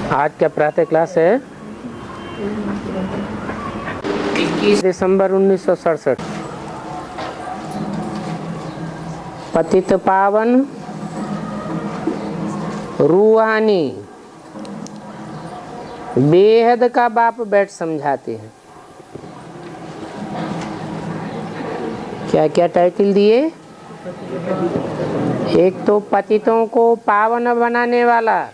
आज क्या प्रातः क्लास है? 21 दिसंबर 1967। पतित पावन रूहानी बेहद का बाप बैठ समझाते हैं। क्या क्या टाइटल दिए? एक तो पतितों को पावन बनाने वाला,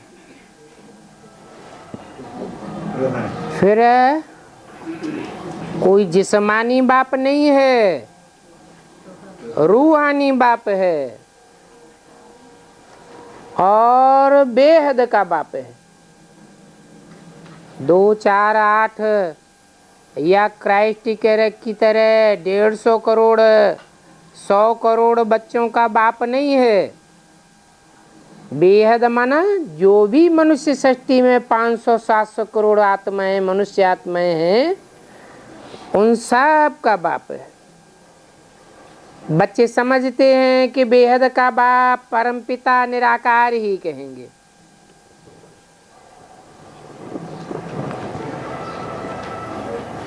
फिर कोई जिस्मानी बाप नहीं है, रूहानी बाप है और बेहद का बाप है। 2, 4, 8 या क्राइस्ट की तरह 150 करोड़ 100 करोड़ बच्चों का बाप नहीं है। बेहद माना जो भी मनुष्य सृष्टि में 500-700 करोड़ आत्माएं, मनुष्य आत्माएं हैं, उन सब का बाप है। बच्चे समझते हैं कि बेहद का बाप परमपिता निराकार ही कहेंगे।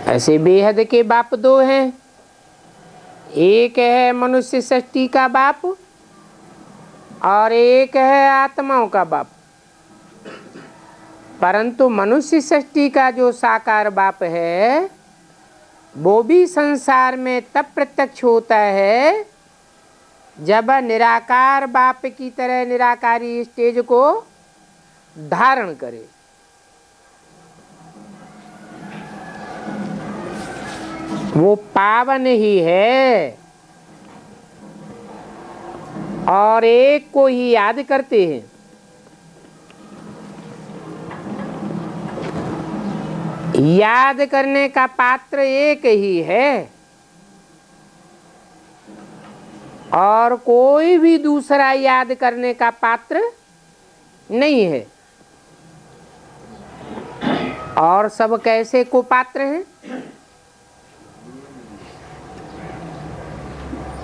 ऐसे बेहद के बाप 2 हैं। एक है मनुष्य सृष्टि का बाप और एक है आत्माओं का बाप। परंतु मनुष्य सृष्टि का जो साकार बाप है वो भी संसार में तब प्रत्यक्ष होता है जब निराकार बाप की तरह निराकारी स्टेज को धारण करे। वो पावन ही है और एक को ही याद करते हैं। याद करने का पात्र एक ही है और कोई भी दूसरा याद करने का पात्र नहीं है। और सब कैसे को पात्र हैं?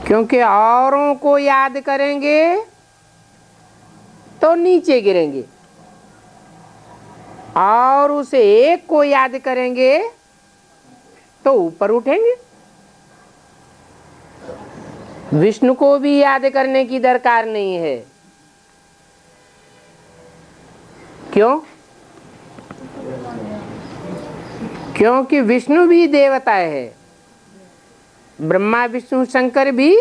क्योंकि औरों को याद करेंगे तो नीचे गिरेंगे और उसे एक को याद करेंगे तो ऊपर उठेंगे। विष्णु को भी याद करने की दरकार नहीं है। क्यों? क्योंकि विष्णु भी देवता है, ब्रह्मा विष्णु शंकर भी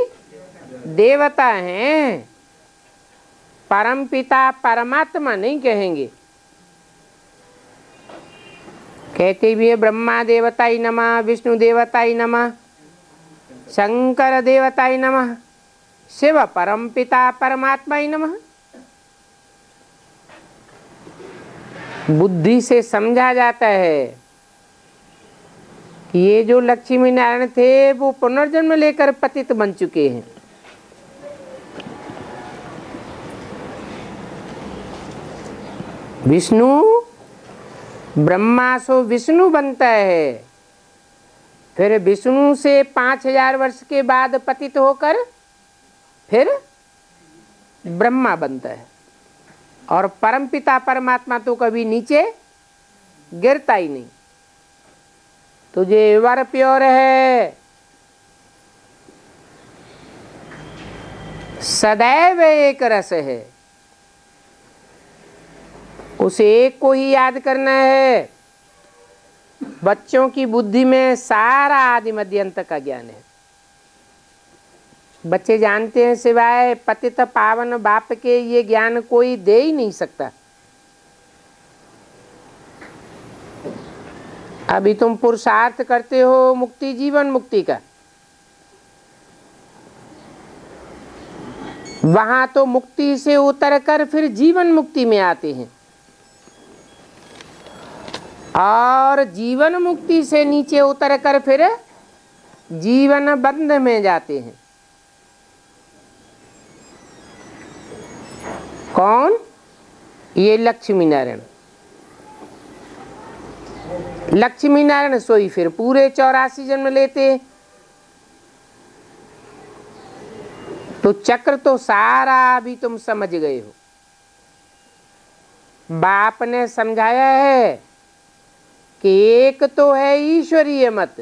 देवता हैं। परम पिता परमात्मा नहीं कहेंगे। कहते भी है ब्रह्मा देवताय नमः, विष्णु देवताय नमः, शंकर देवताय नमः, शिव परम पिता परमात्माय नमः। बुद्धि से समझा जाता है कि ये जो लक्ष्मी नारायण थे वो पुनर्जन्म लेकर पतित बन चुके हैं। विष्णु ब्रह्मा सो विष्णु बनता है, फिर विष्णु से 5000 वर्ष के बाद पतित होकर फिर ब्रह्मा बनता है। और परमपिता परमात्मा तो कभी नीचे गिरता ही नहीं। तुझे वर प्योर है, सदैव एक रस है, उसे एक को ही याद करना है। बच्चों की बुद्धि में सारा आदि मध्य अंत का ज्ञान है। बच्चे जानते हैं सिवाय पतित पावन बाप के ये ज्ञान कोई दे ही नहीं सकता। अभी तुम पुरुषार्थ करते हो मुक्ति, जीवन मुक्ति का, वहां तो मुक्ति से उतरकर फिर जीवन मुक्ति में आते हैं और जीवन मुक्ति से नीचे उतरकर फिर जीवन बंध में जाते हैं। कौन? ये लक्ष्मी नारायण। लक्ष्मी नारायण सोई फिर पूरे 84 जन्म लेते। तो चक्र तो सारा अभी तुम समझ गए हो। बाप ने समझाया है कि एक तो है ईश्वरीय मत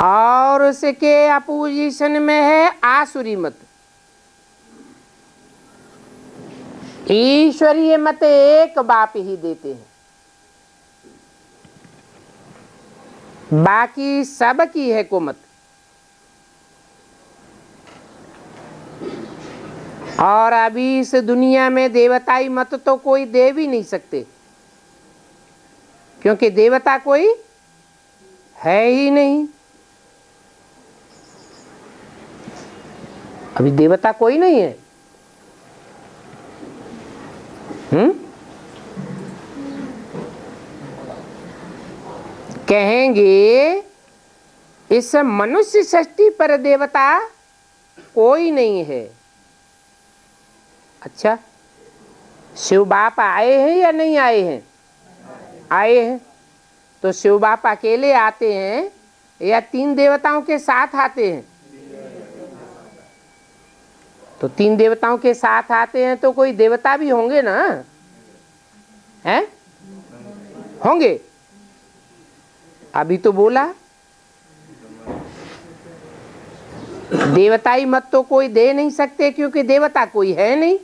और उसके अपोजिशन में है आसुरी मत। ईश्वरीय मत एक बाप ही देते हैं, बाकी सब की है को मत। और अभी इस दुनिया में देवताई मत तो कोई दे भी नहीं सकते, क्योंकि देवता कोई है ही नहीं। अभी देवता कोई नहीं है। कहेंगे इस मनुष्य सृष्टि पर देवता कोई नहीं है। अच्छा, शिव बाप आए हैं या नहीं आए हैं? आए हैं। तो शिव बाप अकेले आते हैं या 3 देवताओं के साथ आते हैं? तो 3 देवताओं के साथ आते हैं तो कोई देवता भी होंगे ना, हैं? होंगे। अभी तो बोला देवताई मत तो कोई दे नहीं सकते, क्योंकि देवता कोई है नहीं।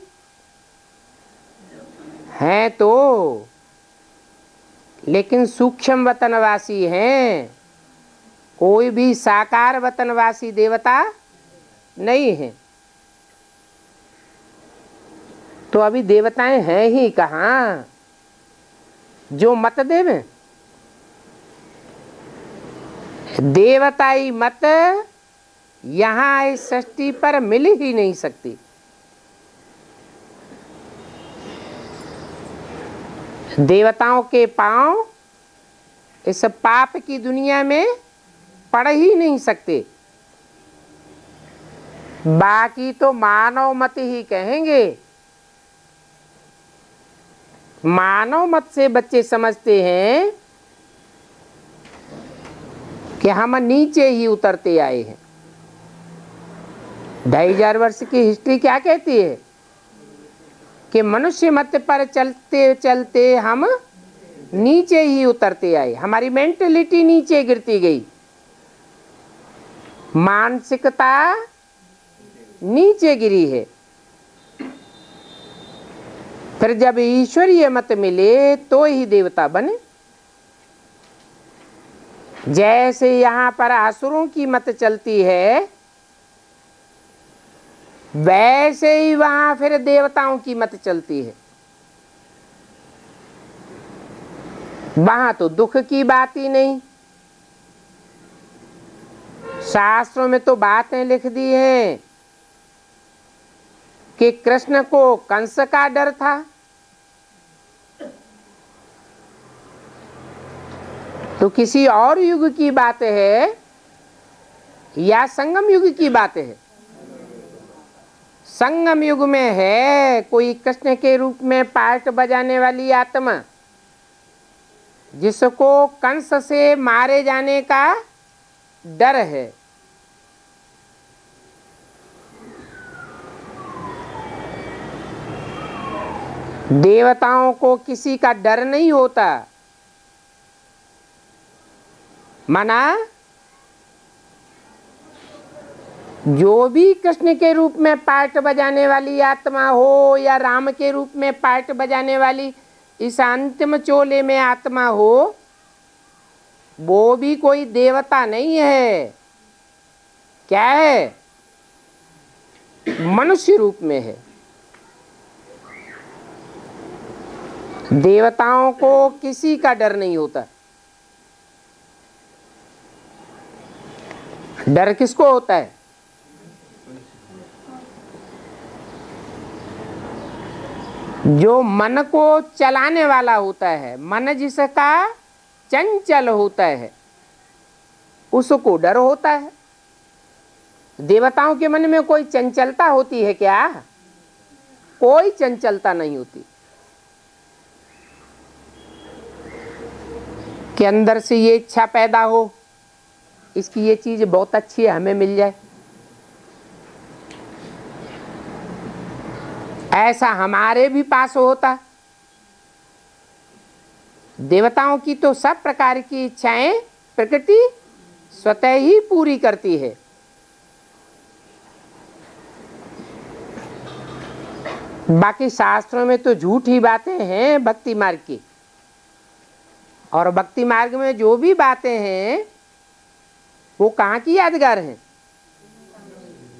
है तो, लेकिन सूक्ष्म वतनवासी हैं, कोई भी साकार वतनवासी देवता नहीं है। तो अभी देवताएं हैं ही कहाँ जो मत देवे? देवताई मत यहाँ इस सृष्टि पर मिल ही नहीं सकती। देवताओं के पांव इस पाप की दुनिया में पड़ ही नहीं सकते। बाकी तो मानव मत ही कहेंगे। मानव मत से बच्चे समझते हैं कि हम नीचे ही उतरते आए हैं। 2500 वर्ष की हिस्ट्री क्या कहती है कि मनुष्य मत पर चलते चलते हम नीचे ही उतरते आए। हमारी मेंटलिटी नीचे गिरती गई, मानसिकता नीचे गिरी है। फिर जब ईश्वरीय मत मिले तो ही देवता बने। जैसे यहाँ पर असुरों की मत चलती है, वैसे ही वहां फिर देवताओं की मत चलती है। वहां तो दुख की बात ही नहीं। शास्त्रों में तो बातें लिख दी हैं कि कृष्ण को कंस का डर था, तो किसी और युग की बात है या संगम युग की बात है? संगम युग में है कोई कृष्ण के रूप में पार्ट बजाने वाली आत्मा, जिसको कंस से मारे जाने का डर है। देवताओं को किसी का डर नहीं होता। माना जो भी कृष्ण के रूप में पार्ट बजाने वाली आत्मा हो या राम के रूप में पार्ट बजाने वाली इस अंतिम चोले में आत्मा हो, वो भी कोई देवता नहीं है। क्या है? मनुष्य रूप में है। देवताओं को किसी का डर नहीं होता। डर किसको होता है? जो मन को चलाने वाला होता है, मन जिसका चंचल होता है, उसको डर होता है। देवताओं के मन में कोई चंचलता होती है क्या? कोई चंचलता नहीं होती। कि अंदर से ये इच्छा पैदा हो, इसकी ये चीज बहुत अच्छी है, हमें मिल जाए। ऐसा हमारे भी पास होता। देवताओं की तो सब प्रकार की इच्छाएं प्रकृति स्वतः ही पूरी करती है। बाकी शास्त्रों में तो झूठी बातें हैं भक्ति मार्ग की, और भक्ति मार्ग में जो भी बातें हैं वो कहाँ की यादगार हैं?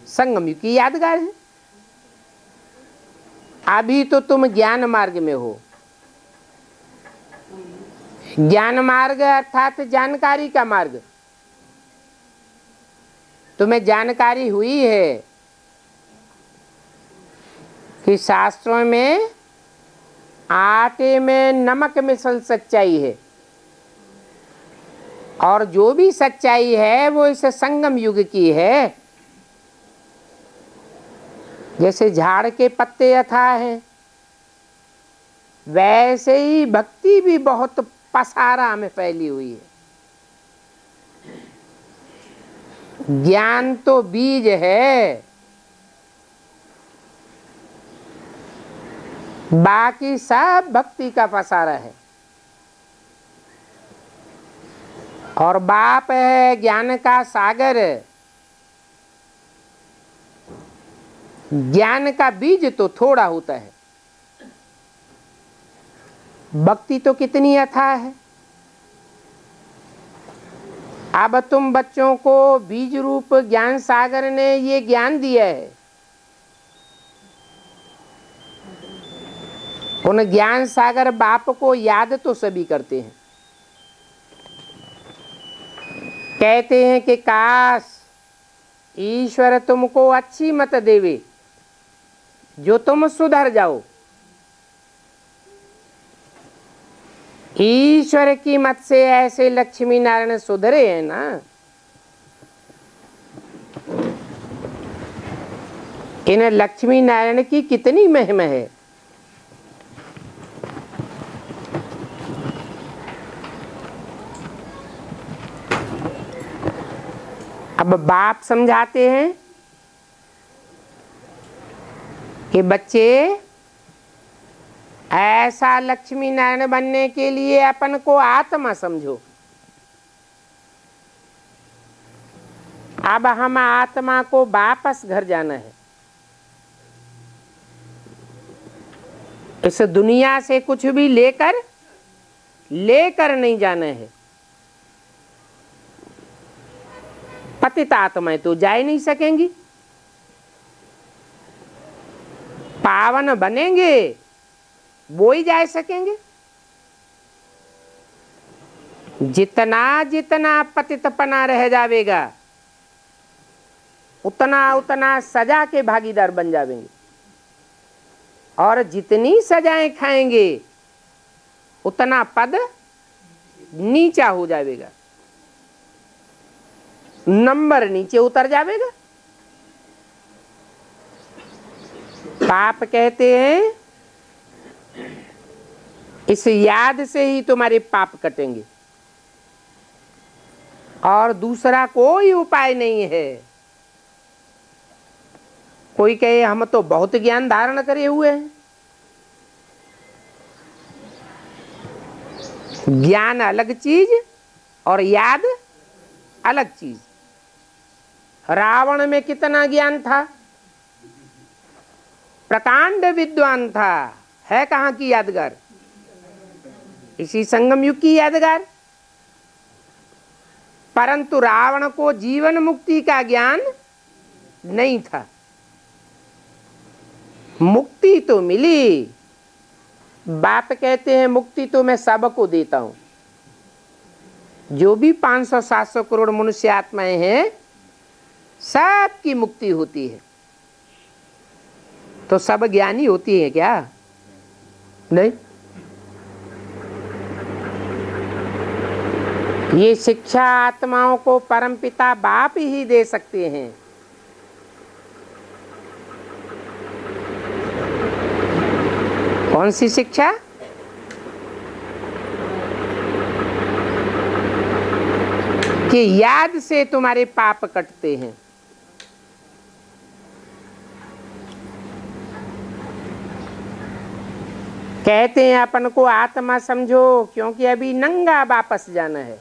संगम युग की यादगार है। अभी तो तुम ज्ञान मार्ग में हो। ज्ञान मार्ग अर्थात जानकारी का मार्ग। तुम्हें जानकारी हुई है कि शास्त्रों में आटे में नमक मिसल सच्चाई है, और जो भी सच्चाई है वो इस संगम युग की है। जैसे झाड़ के पत्ते अथाह हैं, वैसे ही भक्ति भी बहुत पसारा में फैली हुई है। ज्ञान तो बीज है, बाकी सब भक्ति का पसारा है। और बाप है ज्ञान का सागर। ज्ञान का बीज तो थोड़ा होता है, भक्ति तो कितनी अथाह है। अब तुम बच्चों को बीज रूप ज्ञान सागर ने ये ज्ञान दिया है। उन ज्ञान सागर बाप को याद तो सभी करते हैं, कहते हैं कि काश ईश्वर तुमको अच्छी मत देवे जो तुम सुधर जाओ। ईश्वर की मत से ऐसे लक्ष्मी नारायण सुधरे हैं ना। इन लक्ष्मी नारायण की कितनी महिमा है। अब बाप समझाते हैं कि बच्चे ऐसा लक्ष्मी नारायण बनने के लिए अपन को आत्मा समझो। अब हम आत्मा को वापस घर जाना है। इस दुनिया से कुछ भी लेकर नहीं जाना है। पतित आत्माएं तो जा ही नहीं सकेंगी, पावन बनेंगे वो ही जा सकेंगे। जितना जितना पतितपना रह जावेगा उतना उतना सजा के भागीदार बन जाएंगे, और जितनी सजाएं खाएंगे उतना पद नीचा हो जाएगा, नंबर नीचे उतर जाएगा। पाप कहते हैं इस याद से ही तुम्हारे पाप कटेंगे, और दूसरा कोई उपाय नहीं है। कोई कहे हम तो बहुत ज्ञान धारण करे हुए हैं। ज्ञान अलग चीज और याद अलग चीज। रावण में कितना ज्ञान था, प्रकांड विद्वान था, है कहाँ की यादगार? इसी संगम युग की यादगार। परंतु रावण को जीवन मुक्ति का ज्ञान नहीं था। मुक्ति तो मिली, बाप कहते हैं मुक्ति तो मैं सबको देता हूं। जो भी 500-700 करोड़ मनुष्य आत्माएं हैं सबकी मुक्ति होती है। तो सब ज्ञानी होती है क्या? नहीं। ये शिक्षा आत्माओं को परमपिता बाप ही दे सकते हैं। कौन सी शिक्षा? कि याद से तुम्हारे पाप कटते हैं। कहते हैं अपन को आत्मा समझो, क्योंकि अभी नंगा वापस जाना है।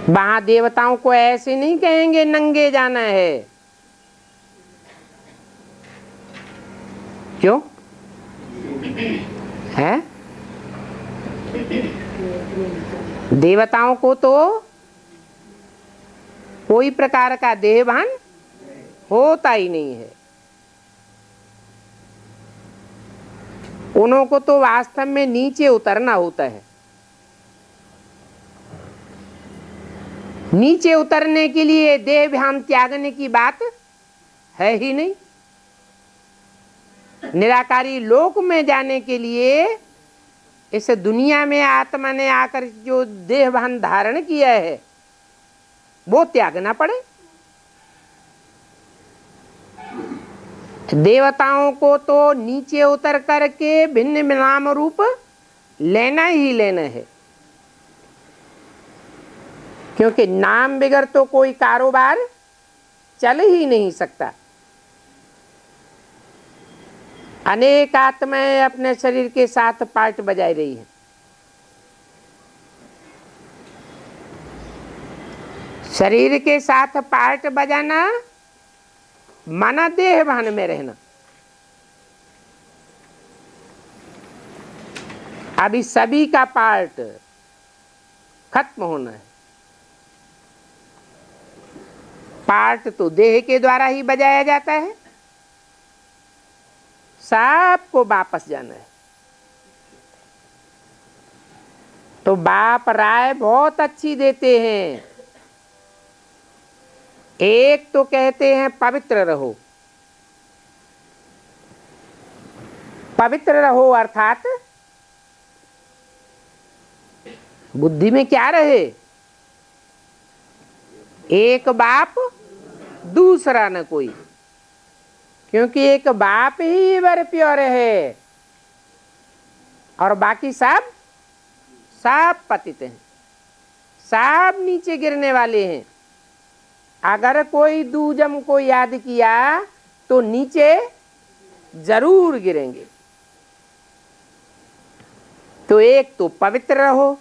वहां देवताओं को ऐसे नहीं कहेंगे नंगे जाना है। क्यों है? देवताओं को तो कोई प्रकार का देहभान होता ही नहीं है। उन्हों को तो वास्तव में नीचे उतरना होता है। नीचे उतरने के लिए देह भान त्यागने की बात है ही नहीं। निराकारी लोक में जाने के लिए इस दुनिया में आत्मा ने आकर जो देह भान धारण किया है वो त्यागना पड़े। देवताओं को तो नीचे उतर करके भिन्न नाम रूप लेना ही लेना है, क्योंकि नाम बिगर तो कोई कारोबार चल ही नहीं सकता। अनेक आत्माएं अपने शरीर के साथ पार्ट बजाई रही हैं। शरीर के साथ पार्ट बजाना माना देह भान में रहना। अभी सभी का पार्ट खत्म होना है। पार्ट तो देह के द्वारा ही बजाया जाता है, सबको वापस जाना है। तो बाप राय बहुत अच्छी देते हैं। एक तो कहते हैं पवित्र रहो। पवित्र रहो अर्थात बुद्धि में क्या रहे? एक बाप दूसरा न कोई, क्योंकि एक बाप ही वर प्योर है और बाकी सब पतित हैं, सब नीचे गिरने वाले हैं। अगर कोई दूजम को याद किया तो नीचे जरूर गिरेंगे। तो एक तो पवित्र रहो।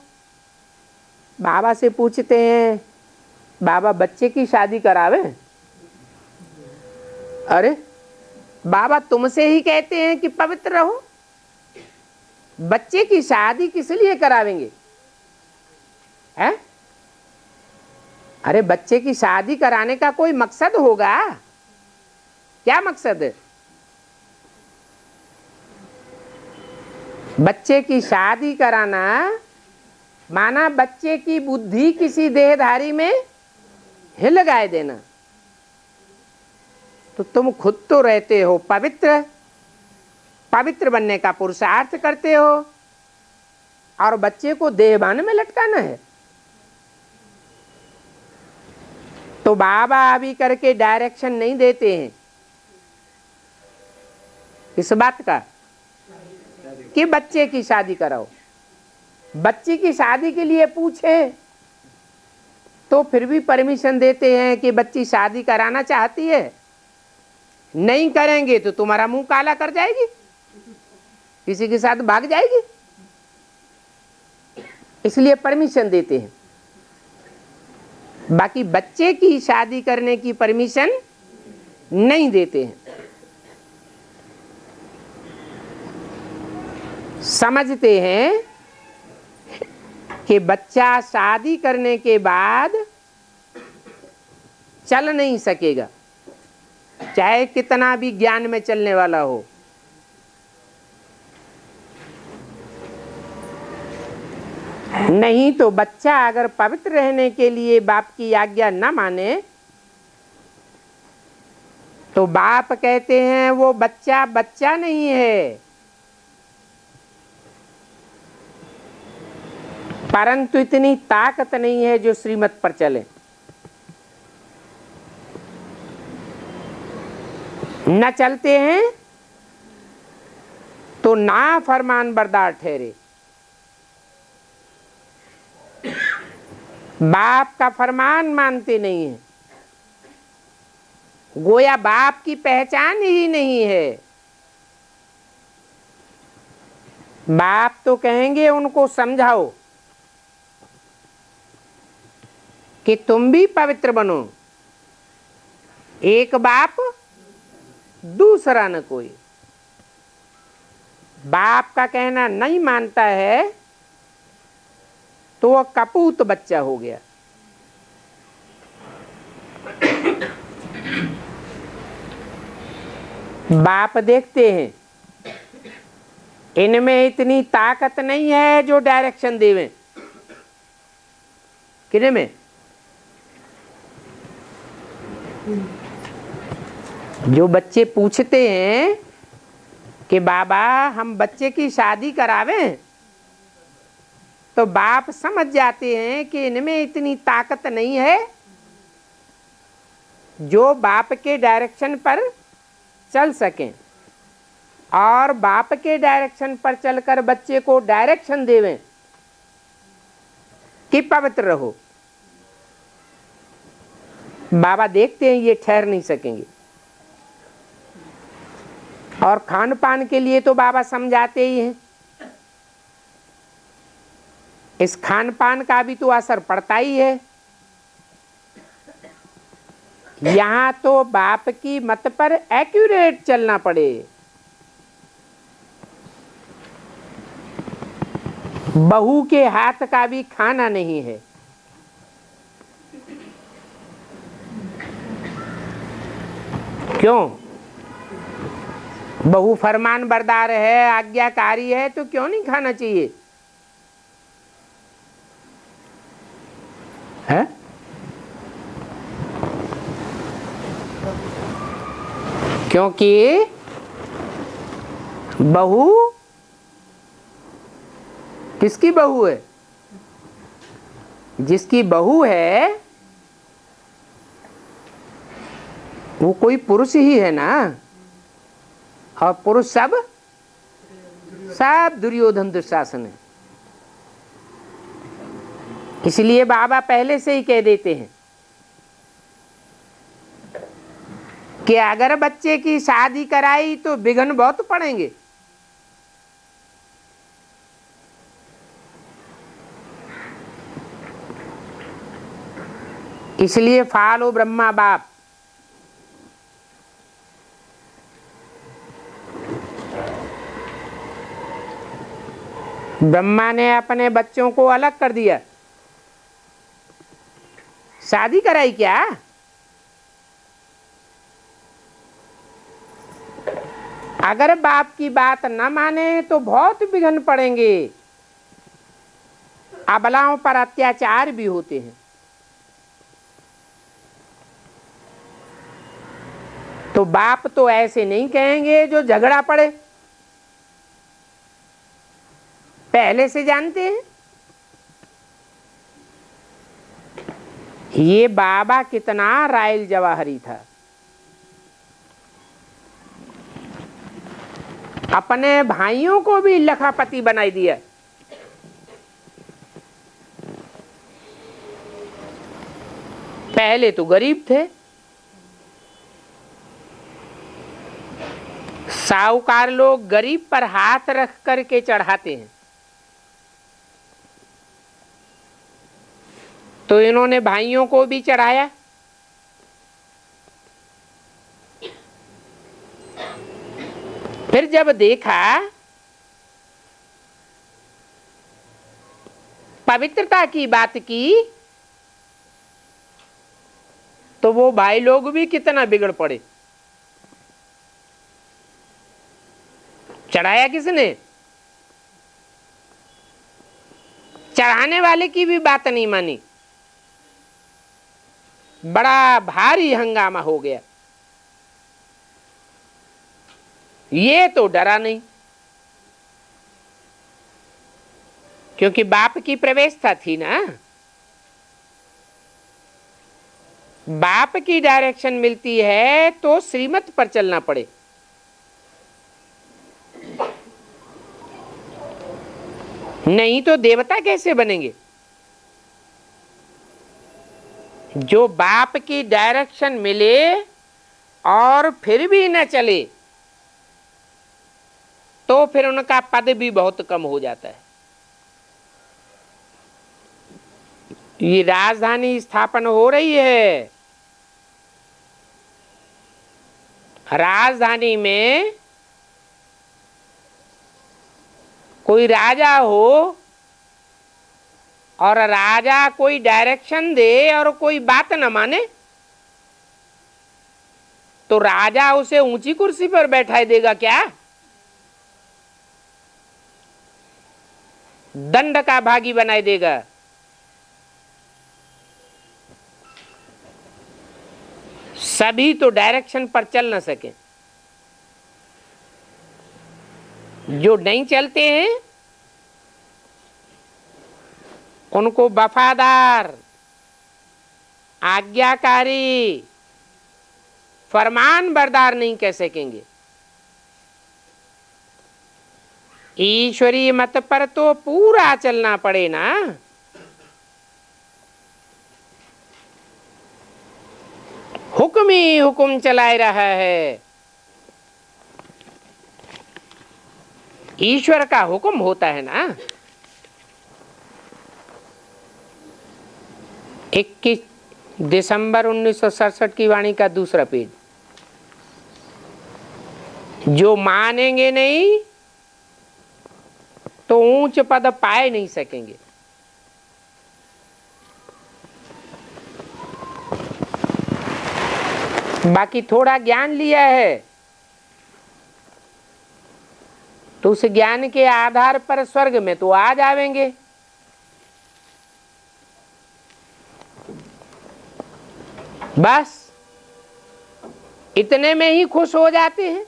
बाबा से पूछते हैं, बाबा बच्चे की शादी करावे? अरे बाबा तुमसे ही कहते हैं कि पवित्र रहो, बच्चे की शादी किस लिए करावेंगे? है? अरे बच्चे की शादी कराने का कोई मकसद होगा? क्या मकसद है? बच्चे की शादी कराना माना बच्चे की बुद्धि किसी देहधारी में हिल गाए देना। तो तुम खुद तो रहते हो पवित्र, पवित्र बनने का पुरुषार्थ करते हो और बच्चे को देहभान में लटकाना है। तो बाबा अभी करके डायरेक्शन नहीं देते हैं इस बात का कि बच्चे की शादी कराओ। बच्चे की शादी के लिए पूछे तो फिर भी परमिशन देते हैं कि बच्ची शादी कराना चाहती है, नहीं करेंगे तो तुम्हारा मुंह काला कर जाएगी, किसी के साथ भाग जाएगी, इसलिए परमिशन देते हैं। बाकी बच्चे की शादी करने की परमिशन नहीं देते हैं। समझते हैं कि बच्चा शादी करने के बाद चल नहीं सकेगा, चाहे कितना भी ज्ञान में चलने वाला हो। नहीं तो बच्चा अगर पवित्र रहने के लिए बाप की आज्ञा न माने तो बाप कहते हैं वो बच्चा बच्चा नहीं है, परंतु इतनी ताकत नहीं है जो श्रीमत पर चले। न चलते हैं तो ना फरमान बरदार ठहरे। बाप का फरमान मानते नहीं है। गोया बाप की पहचान ही नहीं है। बाप तो कहेंगे उनको समझाओ कि तुम भी पवित्र बनो, एक बाप दूसरा न कोई। बाप का कहना नहीं मानता है तो वह कपूत बच्चा हो गया। बाप देखते हैं इनमें इतनी ताकत नहीं है जो डायरेक्शन देवें। किने में? जो बच्चे पूछते हैं कि बाबा हम बच्चे की शादी करावें, तो बाप समझ जाते हैं कि इनमें इतनी ताकत नहीं है जो बाप के डायरेक्शन पर चल सकें और बाप के डायरेक्शन पर चलकर बच्चे को डायरेक्शन देवें कि पवित्र रहो। बाबा देखते हैं ये ठहर नहीं सकेंगे, और खान पान के लिए तो बाबा समझाते ही हैं। इस खान पान का भी तो असर पड़ता ही है। यहां तो बाप की मत पर एक्यूरेट चलना पड़े। बहू के हाथ का भी खाना नहीं है। क्यों? बहू फरमान बरदार है, आज्ञाकारी है, तो क्यों नहीं खाना चाहिए? है? क्योंकि बहू किसकी बहू है? जिसकी बहू है वो कोई पुरुष ही है ना, और पुरुष सब दुर्योधन दुशासन है। इसलिए बाबा पहले से ही कह देते हैं कि अगर बच्चे की शादी कराई तो विघ्न बहुत पड़ेंगे। इसलिए फालो ब्रह्मा बाप। ब्रह्मा ने अपने बच्चों को अलग कर दिया। शादी कराई क्या? अगर बाप की बात न माने तो बहुत विघ्न पड़ेंगे। अबलाओं पर अत्याचार भी होते हैं। तो बाप तो ऐसे नहीं कहेंगे जो झगड़ा पड़े, पहले से जानते हैं। ये बाबा कितना रायल जवाहरी था। अपने भाइयों को भी लखापति बनाई दिया। पहले तो गरीब थे, साहूकार लोग गरीब पर हाथ रख करके चढ़ाते हैं, तो इन्होंने भाइयों को भी चढ़ाया। फिर जब देखा पवित्रता की बात की, तो वो भाई लोग भी कितना बिगड़ पड़े। चढ़ाया किसने? चढ़ाने वाले की भी बात नहीं मानी। बड़ा भारी हंगामा हो गया। ये तो डरा नहीं, क्योंकि बाप की प्रवेशता थी ना। बाप की डायरेक्शन मिलती है तो श्रीमत पर चलना पड़े। नहीं तो देवता कैसे बनेंगे? जो बाप की डायरेक्शन मिले और फिर भी न चले तो फिर उनका पद भी बहुत कम हो जाता है। ये राजधानी स्थापन हो रही है, राजधानी में कोई राजा हो और राजा कोई डायरेक्शन दे और कोई बात न माने तो राजा उसे ऊंची कुर्सी पर बैठा देगा क्या? दंड का भागी बनाए देगा। सभी तो डायरेक्शन पर चल न सके। जो नहीं चलते हैं उनको वफादार, आज्ञाकारी, फरमान बरदार नहीं कह सकेंगे। ईश्वरीय मत पर तो पूरा चलना पड़े ना। हुक्म ही हुक्म चलाए रहा है। ईश्वर का हुक्म होता है ना। 21 दिसंबर 1967 की वाणी का दूसरा पेज। जो मानेंगे नहीं तो ऊंच पद पाए नहीं सकेंगे। बाकी थोड़ा ज्ञान लिया है तो उस ज्ञान के आधार पर स्वर्ग में तो आ जाएंगे। बस इतने में ही खुश हो जाते हैं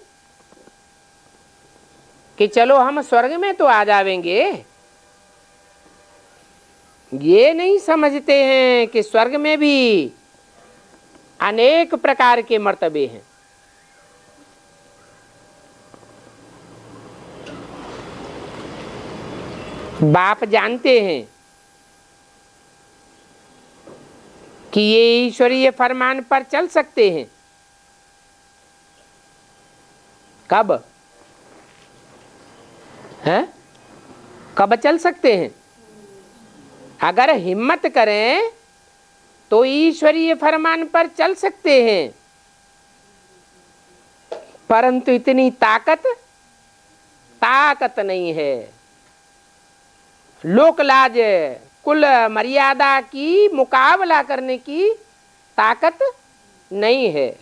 कि चलो हम स्वर्ग में तो आ जाएंगे। ये नहीं समझते हैं कि स्वर्ग में भी अनेक प्रकार के मर्तबे हैं। बाप जानते हैं कि ये ईश्वरीय फरमान पर चल सकते हैं। कब है? कब चल सकते हैं? अगर हिम्मत करें तो ईश्वरीय फरमान पर चल सकते हैं, परंतु इतनी ताकत नहीं है। लोक लाज, कुल मर्यादा की मुकाबला करने की ताकत नहीं है।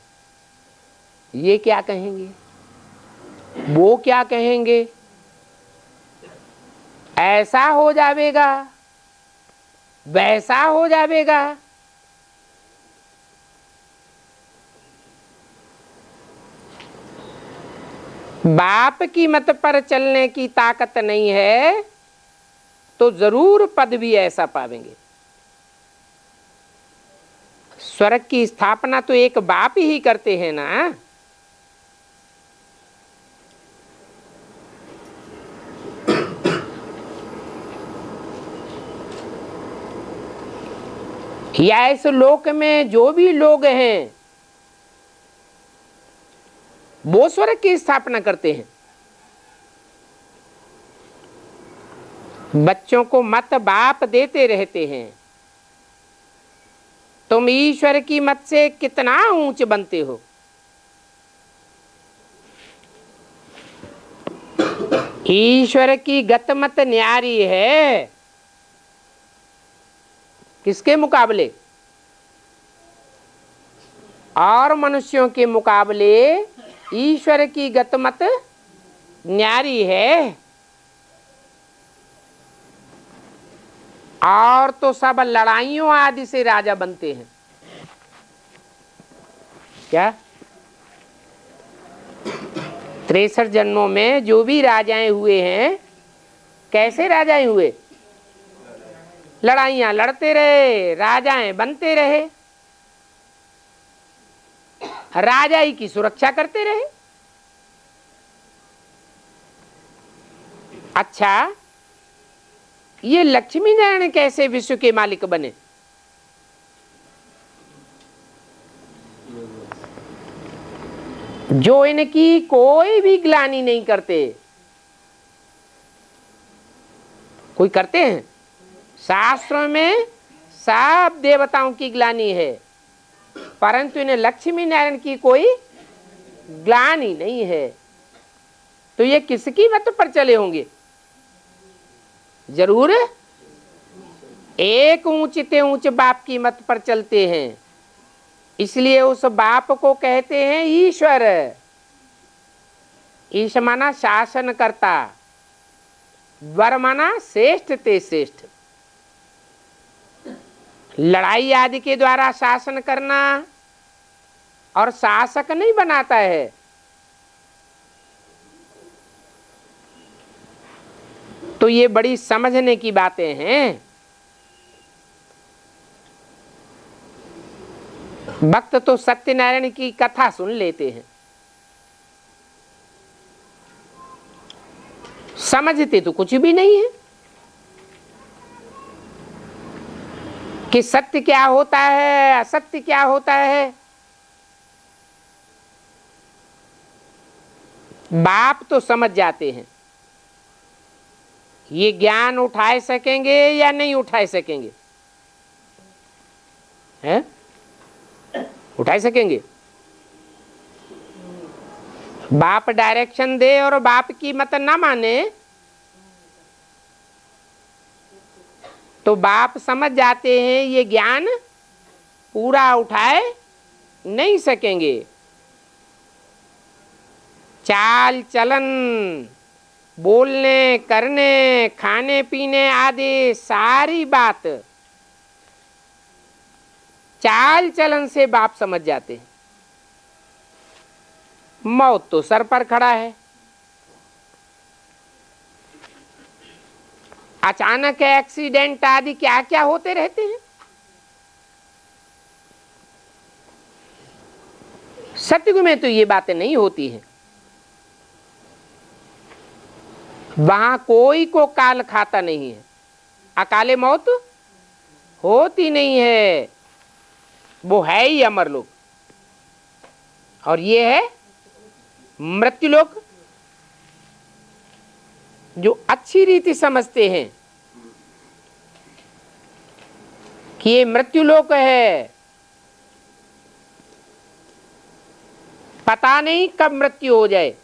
ये क्या कहेंगे, वो क्या कहेंगे, ऐसा हो जाएगा, वैसा हो जाएगा। बाप की मत पर चलने की ताकत नहीं है तो जरूर पद भी ऐसा पावेंगे। स्वर्ग की स्थापना तो एक बाप ही करते हैं ना। या इस लोक में जो भी लोग हैं वो स्वर्ग की स्थापना करते हैं। बच्चों को मत बाप देते रहते हैं। तुम ईश्वर की मत से कितना ऊंच बनते हो। ईश्वर की गत मत न्यारी है। किसके मुकाबले? और मनुष्यों के मुकाबले ईश्वर की गत मत न्यारी है। और तो सब लड़ाइयों आदि से राजा बनते हैं। क्या 63 जन्मों में जो भी राजाएं हुए हैं, कैसे राजाएं हुए? लड़ाइयां लड़ते रहे, राजाएं बनते रहे, राजाई की सुरक्षा करते रहे। अच्छा, ये लक्ष्मी नारायण कैसे विश्व के मालिक बने? जो इनकी कोई भी ग्लानि नहीं करते। कोई करते हैं? शास्त्रों में सब देवताओं की ग्लानि है, परंतु इन्हें लक्ष्मी नारायण की कोई ग्लानि नहीं है। तो ये किसकी मत पर चले होंगे? जरूर एक ऊंचते ऊंच बाप की मत पर चलते हैं। इसलिए उस बाप को कहते हैं ईश्वर। ईश माना शासन करता, वर माना श्रेष्ठ ते श्रेष्ठ। लड़ाई आदि के द्वारा शासन करना और शासक नहीं बनाता है। तो ये बड़ी समझने की बातें हैं। भक्त तो सत्यनारायण की कथा सुन लेते हैं, समझते तो कुछ भी नहीं है कि सत्य क्या होता है, असत्य क्या होता है। बाप तो समझ जाते हैं। ये ज्ञान उठाए सकेंगे या नहीं उठाए सकेंगे? हैं? उठाए सकेंगे? बाप डायरेक्शन दे और बाप की मत ना माने तो बाप समझ जाते हैं ये ज्ञान पूरा उठाए नहीं सकेंगे। चाल चलन, बोलने करने, खाने पीने आदि सारी बात चाल चलन से बाप समझ जाते हैं। मौत तो सर पर खड़ा है, अचानक एक्सीडेंट आदि क्या क्या होते रहते हैं। सतयुग में तो ये बातें नहीं होती हैं। वहां कोई को काल खाता नहीं है, अकाले मौत होती नहीं है। वो है ही अमर लोक और ये है मृत्युलोक। जो अच्छी रीति समझते हैं कि ये मृत्युलोक है, पता नहीं कब मृत्यु हो जाए,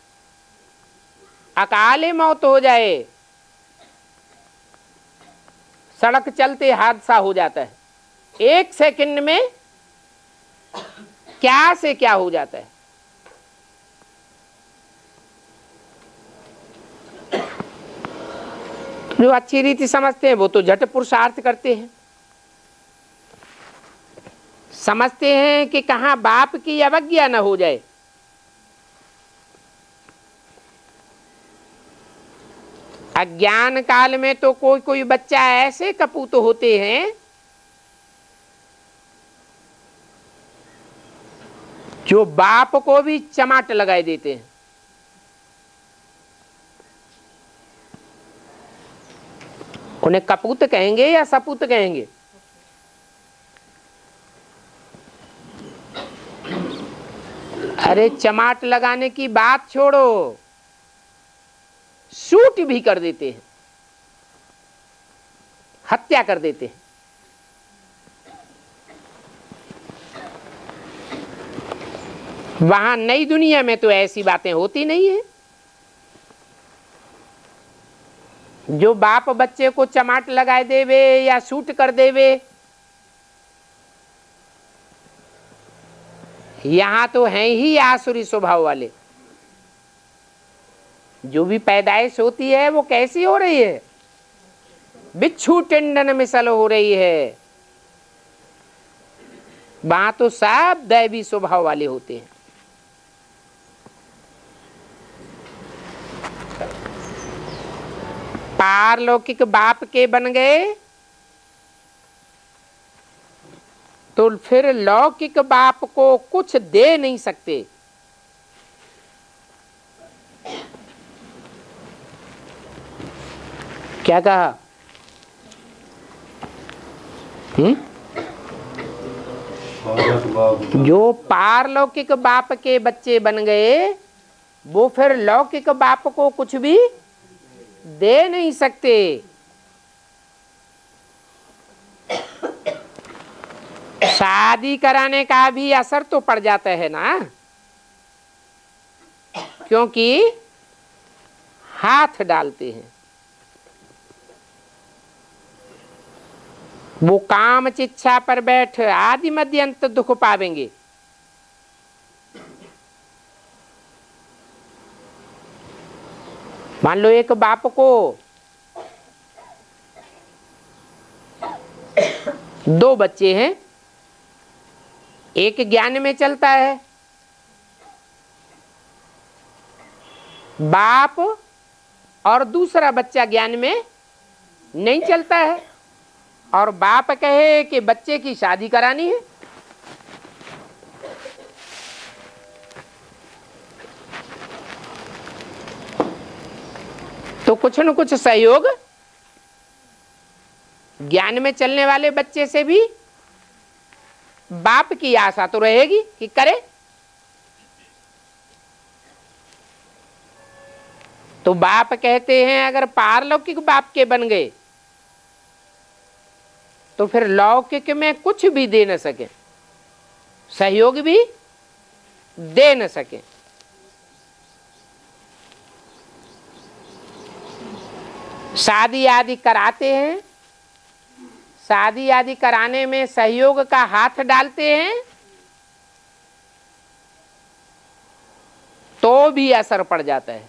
अकाले मौत हो जाए, सड़क चलते हादसा हो जाता है, एक सेकंड में क्या से क्या हो जाता है। जो अच्छी रीति समझते हैं वो तो झट पुरुषार्थ करते हैं, समझते हैं कि कहां बाप की अवज्ञा न हो जाए। अज्ञान काल में तो कोई कोई बच्चा ऐसे कपूत होते हैं जो बाप को भी चमाट लगाए देते हैं। उन्हें कपूत कहेंगे या सपूत कहेंगे? अरे चमाट लगाने की बात छोड़ो, शूट भी कर देते हैं, हत्या कर देते हैं। वहां नई दुनिया में तो ऐसी बातें होती नहीं है। जो बाप बच्चे को चमाट लगाए देवे या शूट कर देवे, यहां तो हैं ही आसुरी स्वभाव वाले। जो भी पैदाइश होती है वो कैसी हो रही है? बिच्छू टेंडन मिसल हो रही है। वहां तो सब दैवी स्वभाव वाले होते हैं। पारलौकिक बाप के बन गए तो फिर लौकिक बाप को कुछ दे नहीं सकते। क्या कहा? जो पारलौकिक बाप के बच्चे बन गए वो फिर लौकिक बाप को कुछ भी दे नहीं सकते। शादी कराने का भी असर तो पड़ जाता है ना, क्योंकि हाथ डालते हैं। वो काम चिच्छा पर बैठ आदि मध्य अंत दुख पावेंगे। मान लो एक बाप को 2 बच्चे हैं, एक ज्ञान में चलता है, बाप, और दूसरा बच्चा ज्ञान में नहीं चलता है, और बाप कहे कि बच्चे की शादी करानी है, तो कुछ न कुछ सहयोग ज्ञान में चलने वाले बच्चे से भी बाप की आशा तो रहेगी कि करे। तो बाप कहते हैं अगर पारलौकिक बाप के बन गए तो फिर लौकिक में कुछ भी दे न सके, सहयोग भी दे न सके। शादी आदि कराते हैं, शादी आदि कराने में सहयोग का हाथ डालते हैं तो भी असर पड़ जाता है।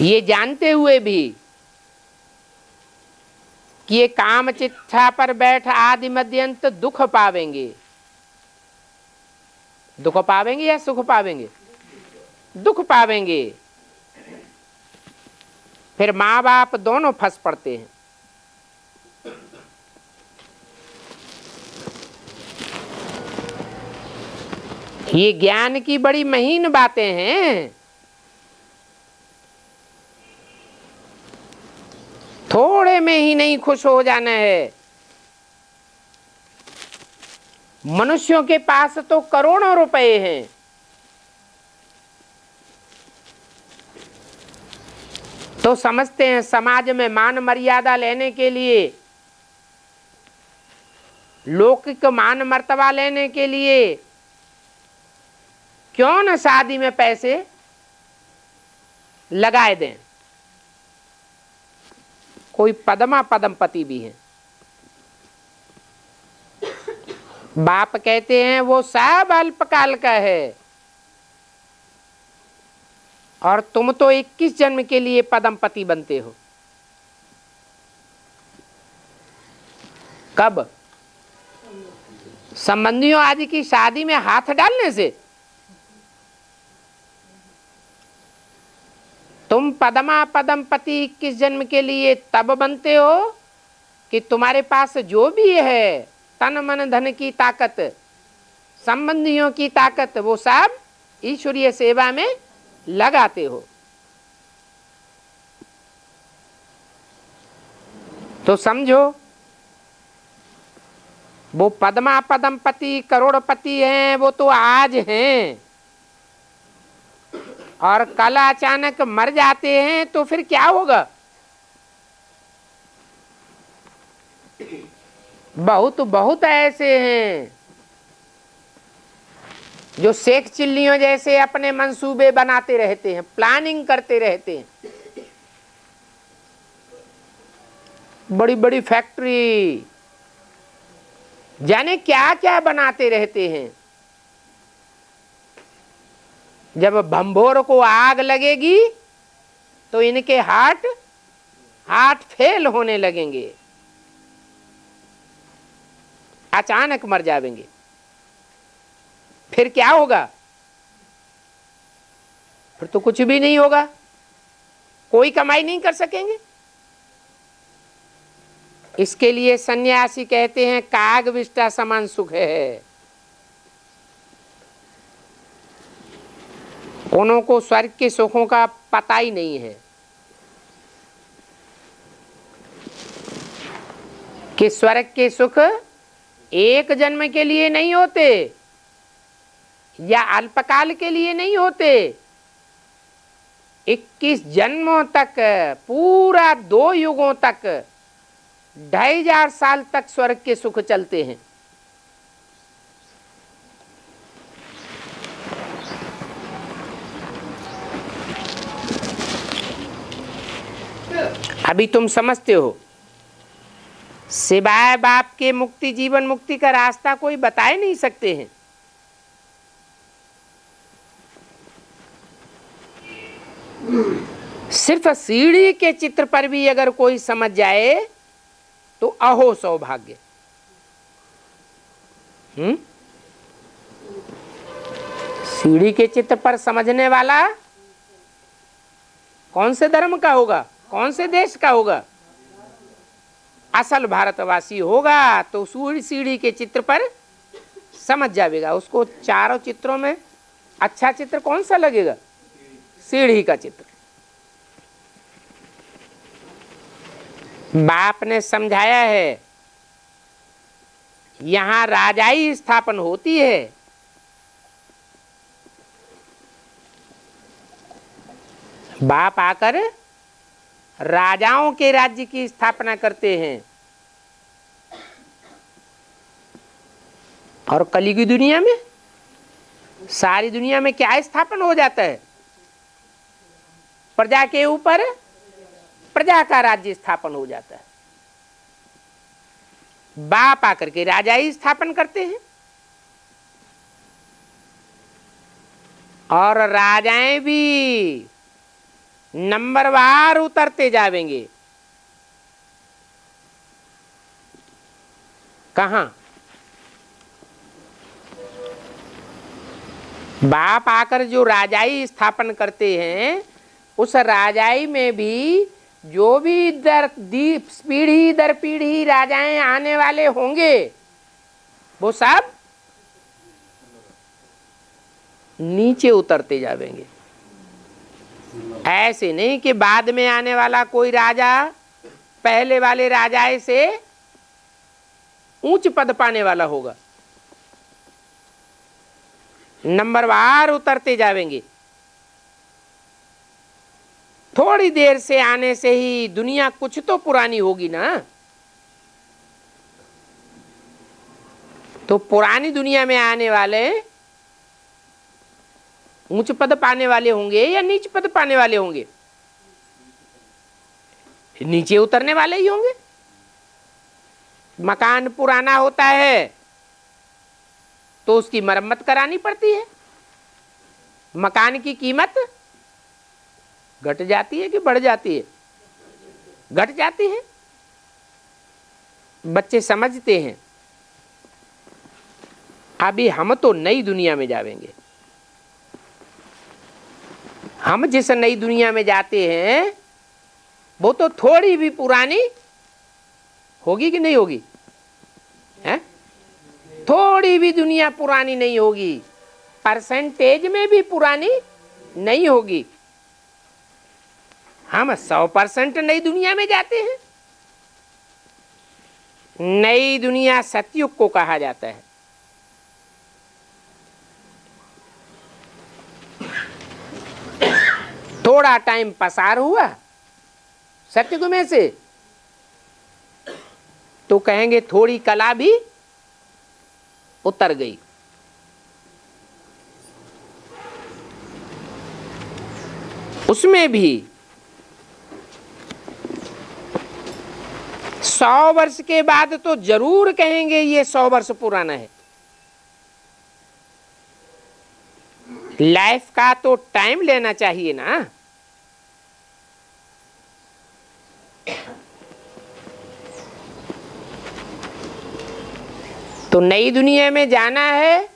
ये जानते हुए भी कि ये काम चिट्ठा पर बैठ आदि मध्यंत दुख पावेंगे। दुख पावेंगे या सुख पावेंगे? दुख पावेंगे। फिर माँ बाप दोनों फंस पड़ते हैं। ये ज्ञान की बड़ी महीन बातें हैं। थोड़े में ही नहीं खुश हो जाना है। मनुष्यों के पास तो करोड़ों रुपए हैं, तो समझते हैं समाज में मान मर्यादा लेने के लिए, लौकिक मान मर्तबा लेने के लिए क्यों न शादी में पैसे लगाए दें। कोई पद्मा पद्मपति भी है, बाप कहते हैं वो सब अल्पकाल का है और तुम तो 21 जन्म के लिए पद्मपति बनते हो। कब? संबंधियों आदि की शादी में हाथ डालने से। तुम पद्मा पद्मपति 21 जन्म के लिए तब बनते हो कि तुम्हारे पास जो भी है तन मन धन की ताकत, संबंधियों की ताकत, वो सब ईश्वरीय सेवा में लगाते हो। तो समझो वो पद्मा पद्मपति करोड़पति हैं, वो तो आज हैं और कल अचानक मर जाते हैं तो फिर क्या होगा? बहुत बहुत ऐसे हैं जो शेख चिल्लियों जैसे अपने मंसूबे बनाते रहते हैं, प्लानिंग करते रहते हैं, बड़ी बड़ी फैक्ट्री जाने क्या क्या बनाते रहते हैं। जब भंभोर को आग लगेगी तो इनके हार्ट फेल होने लगेंगे, अचानक मर जाएंगे। फिर क्या होगा? फिर तो कुछ भी नहीं होगा, कोई कमाई नहीं कर सकेंगे। इसके लिए सन्यासी कहते हैं काग विष्टा समान सुख है। उन्हों को स्वर्ग के सुखों का पता ही नहीं है। कि स्वर्ग के सुख एक जन्म के लिए नहीं होते या अल्पकाल के लिए नहीं होते, 21 जन्मों तक, पूरा 2 युगों तक, 2500 साल तक स्वर्ग के सुख चलते हैं। अभी तुम समझते हो, सिवाय बाप के मुक्ति, जीवन मुक्ति का रास्ता कोई बताए नहीं सकते हैं। सिर्फ सीढ़ी के चित्र पर भी अगर कोई समझ जाए तो अहो सौभाग्य। सीढ़ी के चित्र पर समझने वाला कौन से धर्म का होगा, कौन से देश का होगा? असल भारतवासी होगा तो सीढ़ी के चित्र पर समझ जाएगा। उसको चारों चित्रों में अच्छा चित्र कौन सा लगेगा? सीढ़ी का चित्र। बाप ने समझाया है, यहां राजाई स्थापन होती है। बाप आकर राजाओं के राज्य की स्थापना करते हैं। और कलयुगी दुनिया में, सारी दुनिया में क्या स्थापन हो जाता है? प्रजा के ऊपर प्रजा का राज्य स्थापन हो जाता है। बाप आकर के राजाई स्थापन करते हैं और राजाएं भी नंबरवार उतरते जावेंगे। कहां? बाप आकर जो राजाई स्थापन करते हैं, उस राजाई में भी जो भी पीढ़ी दर पीढ़ी राजाएं आने वाले होंगे, वो सब नीचे उतरते जावेंगे। ऐसे नहीं कि बाद में आने वाला कोई राजा पहले वाले राजाए से ऊंच पद पाने वाला होगा। नंबरवार उतरते जावेंगे। थोड़ी देर से आने से ही दुनिया कुछ तो पुरानी होगी ना। तो पुरानी दुनिया में आने वाले ऊंच पद पाने वाले होंगे या नीच पद पाने वाले होंगे? नीचे उतरने वाले ही होंगे। मकान पुराना होता है तो उसकी मरम्मत करानी पड़ती है। मकान की कीमत घट जाती है कि बढ़ जाती है? घट जाती है। बच्चे समझते हैं। अभी हम तो नई दुनिया में जावेंगे। हम जिस नई दुनिया में जाते हैं वो तो थोड़ी भी पुरानी होगी कि नहीं होगी? हैं? थोड़ी भी दुनिया पुरानी नहीं होगी, परसेंटेज में भी पुरानी नहीं होगी। हम 100% नई दुनिया में जाते हैं। नई दुनिया सतयुग को कहा जाता है। थोड़ा टाइम पसार हुआ सतयुग में से तो कहेंगे थोड़ी कला भी उतर गई। उसमें भी 100 वर्ष के बाद तो जरूर कहेंगे ये 100 वर्ष पुराना है। लाइफ का तो टाइम लेना चाहिए ना। तो नई दुनिया में जाना है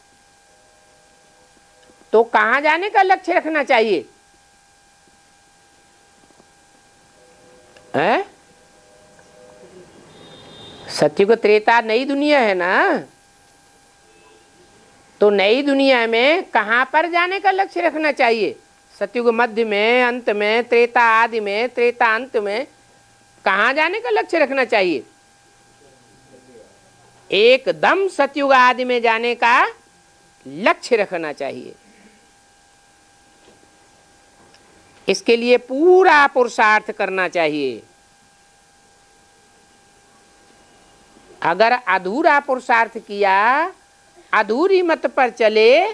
तो कहां जाने का लक्ष्य रखना चाहिए? सतयुग त्रेता नई दुनिया है ना। तो नई दुनिया में कहां पर जाने का लक्ष्य रखना चाहिए? सतयुग मध्य में, अंत में, त्रेता आदि में, त्रेता अंत में कहां जाने का लक्ष्य रखना चाहिए? एकदम सतयुग आदि में जाने का लक्ष्य रखना चाहिए। इसके लिए पूरा पुरुषार्थ करना चाहिए। अगर अधूरा पुरुषार्थ किया, अधूरी मत पर चले,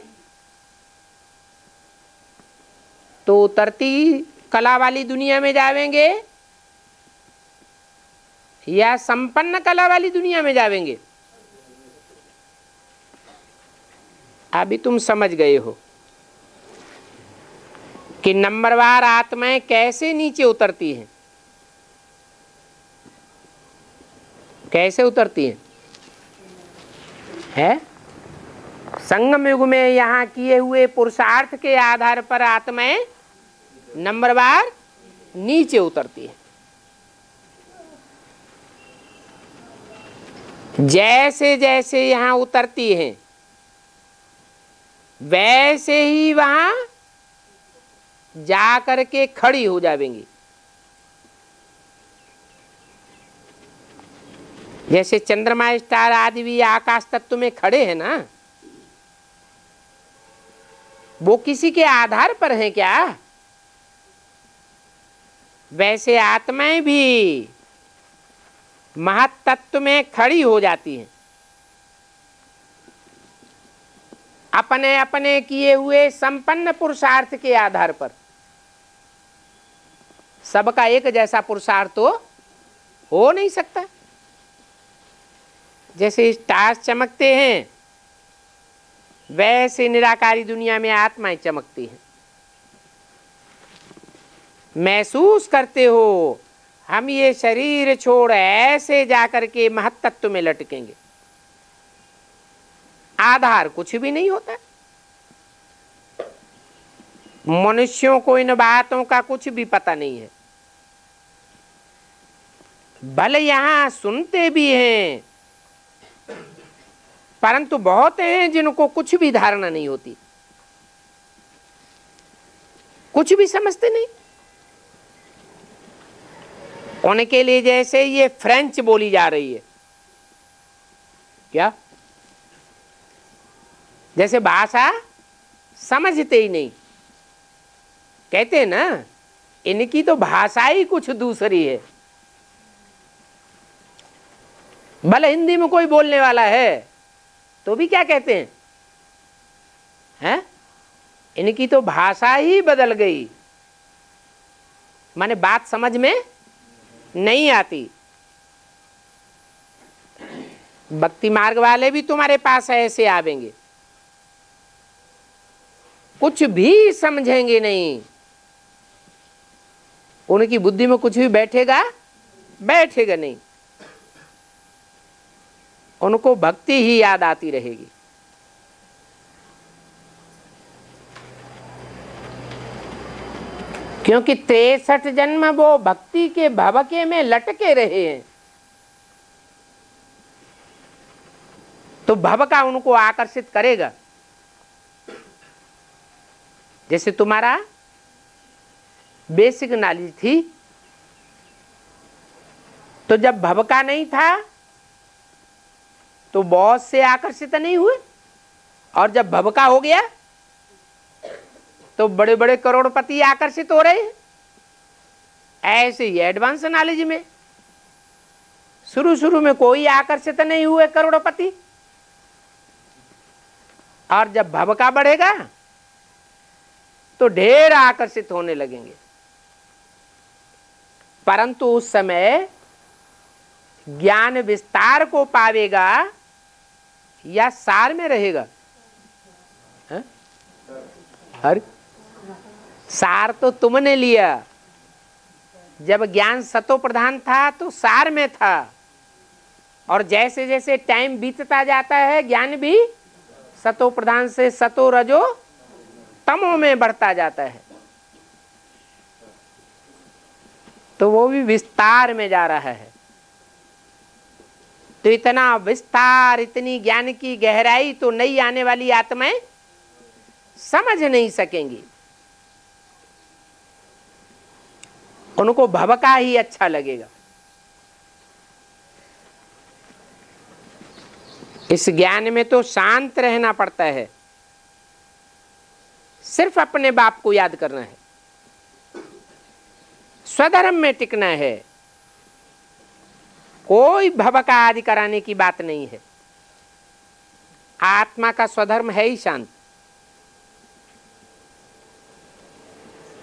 तो उतरती कला वाली दुनिया में जावेंगे या संपन्न कला वाली दुनिया में जावेंगे? अभी तुम समझ गए हो कि नंबरवार आत्माएं कैसे नीचे उतरती हैं, कैसे उतरती हैं? है संगम युग में यहाँ किए हुए पुरुषार्थ के आधार पर आत्माएं नंबरवार नीचे उतरती है। जैसे जैसे यहाँ उतरती हैं वैसे ही वहां जा करके खड़ी हो जाएंगी। जैसे चंद्रमा स्टार आदि भी आकाश तत्व में खड़े हैं ना, वो किसी के आधार पर हैं क्या? वैसे आत्माएं भी महत्तत्व में खड़ी हो जाती हैं अपने अपने किए हुए संपन्न पुरुषार्थ के आधार पर। सबका एक जैसा पुरुषार्थ तो हो नहीं सकता। जैसे स्टार्स चमकते हैं वैसे निराकारी दुनिया में आत्माएं चमकती हैं। महसूस करते हो हम ये शरीर छोड़ ऐसे जाकर के महत्तत्व में लटकेंगे। आधार कुछ भी नहीं होता। मनुष्यों को इन बातों का कुछ भी पता नहीं है। भले यहां सुनते भी हैं, परंतु बहुत हैं जिनको कुछ भी धारणा नहीं होती, कुछ भी समझते नहीं। उनके लिए जैसे ये फ्रेंच बोली जा रही है, क्या जैसे भाषा समझते ही नहीं। कहते हैं ना, इनकी तो भाषा ही कुछ दूसरी है। भले हिंदी में कोई बोलने वाला है तो भी क्या कहते हैं? इनकी तो भाषा ही बदल गई, माने बात समझ में नहीं आती। भक्ति मार्ग वाले भी तुम्हारे पास ऐसे आवेंगे, कुछ भी समझेंगे नहीं। उनकी बुद्धि में कुछ भी बैठेगा नहीं। उनको भक्ति ही याद आती रहेगी। क्योंकि 63 जन्म वो भक्ति के भवके में लटके रहे हैं, तो भवका उनको आकर्षित करेगा। जैसे तुम्हारा बेसिक नॉलेज थी, तो जब भवका नहीं था तो बहुत से आकर्षित नहीं हुए, और जब भवका हो गया तो बड़े बड़े करोड़पति आकर्षित हो रहे हैं। ऐसे ही एडवांस नॉलेज में शुरू में कोई आकर्षित नहीं हुए करोड़पति, और जब भवका बढ़ेगा तो ढेर आकर्षित होने लगेंगे। परंतु उस समय ज्ञान विस्तार को पावेगा या सार में रहेगा? हर सार तो तुमने लिया। जब ज्ञान सतो प्रधान था तो सार में था, और जैसे जैसे टाइम बीतता जाता है ज्ञान भी सतो प्रधान से सतो रजो तमो में बढ़ता जाता है, तो वो भी विस्तार में जा रहा है। तो इतना विस्तार, इतनी ज्ञान की गहराई तो नई आने वाली आत्माएं समझ नहीं सकेंगी। उनको भवका ही अच्छा लगेगा। इस ज्ञान में तो शांत रहना पड़ता है, सिर्फ अपने बाप को याद करना है, स्वधर्म में टिकना है, कोई भवका आदि कराने की बात नहीं है। आत्मा का स्वधर्म है ही शांत।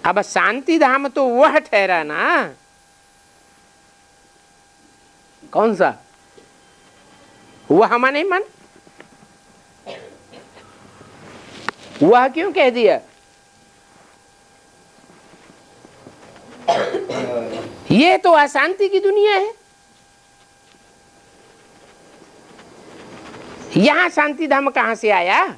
अब शांति धाम तो वह ठहरा ना, कौन सा? वह माने मन। वह क्यों कह दिया? ये तो अशांति की दुनिया है। यहां शांति धाम कहां से आया?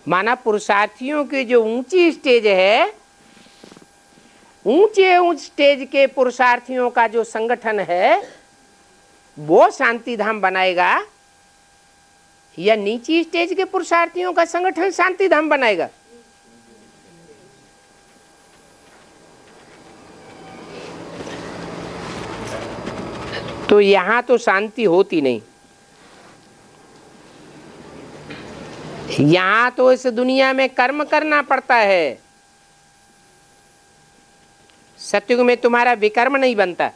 माना पुरुषार्थियों की जो ऊंची स्टेज है, ऊंच स्टेज के पुरुषार्थियों का जो संगठन है, वो शांति धाम बनाएगा, या नीची स्टेज के पुरुषार्थियों का संगठन शांति धाम बनाएगा? तो यहां तो शांति होती नहीं। यहां तो इस दुनिया में कर्म करना पड़ता है। सत्युग में तुम्हारा विकर्म नहीं बनता।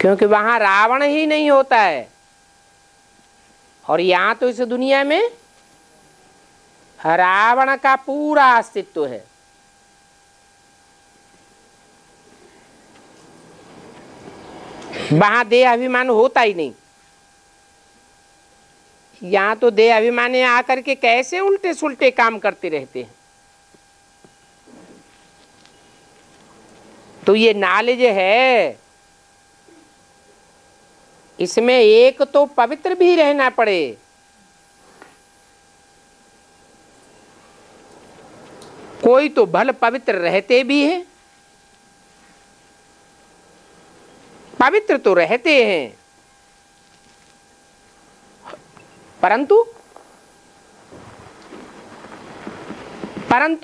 क्योंकि वहां रावण ही नहीं होता है, और यहां तो इस दुनिया में रावण का पूरा अस्तित्व है। वहां देह अभिमान होता ही नहीं। यहां तो देह अभिमान आकर के कैसे उल्टे सुल्टे काम करते रहते हैं। तो ये नॉलेज है, इसमें एक तो पवित्र भी रहना पड़े। कोई तो भल पवित्र रहते भी हैं, पवित्र तो रहते हैं, परंतु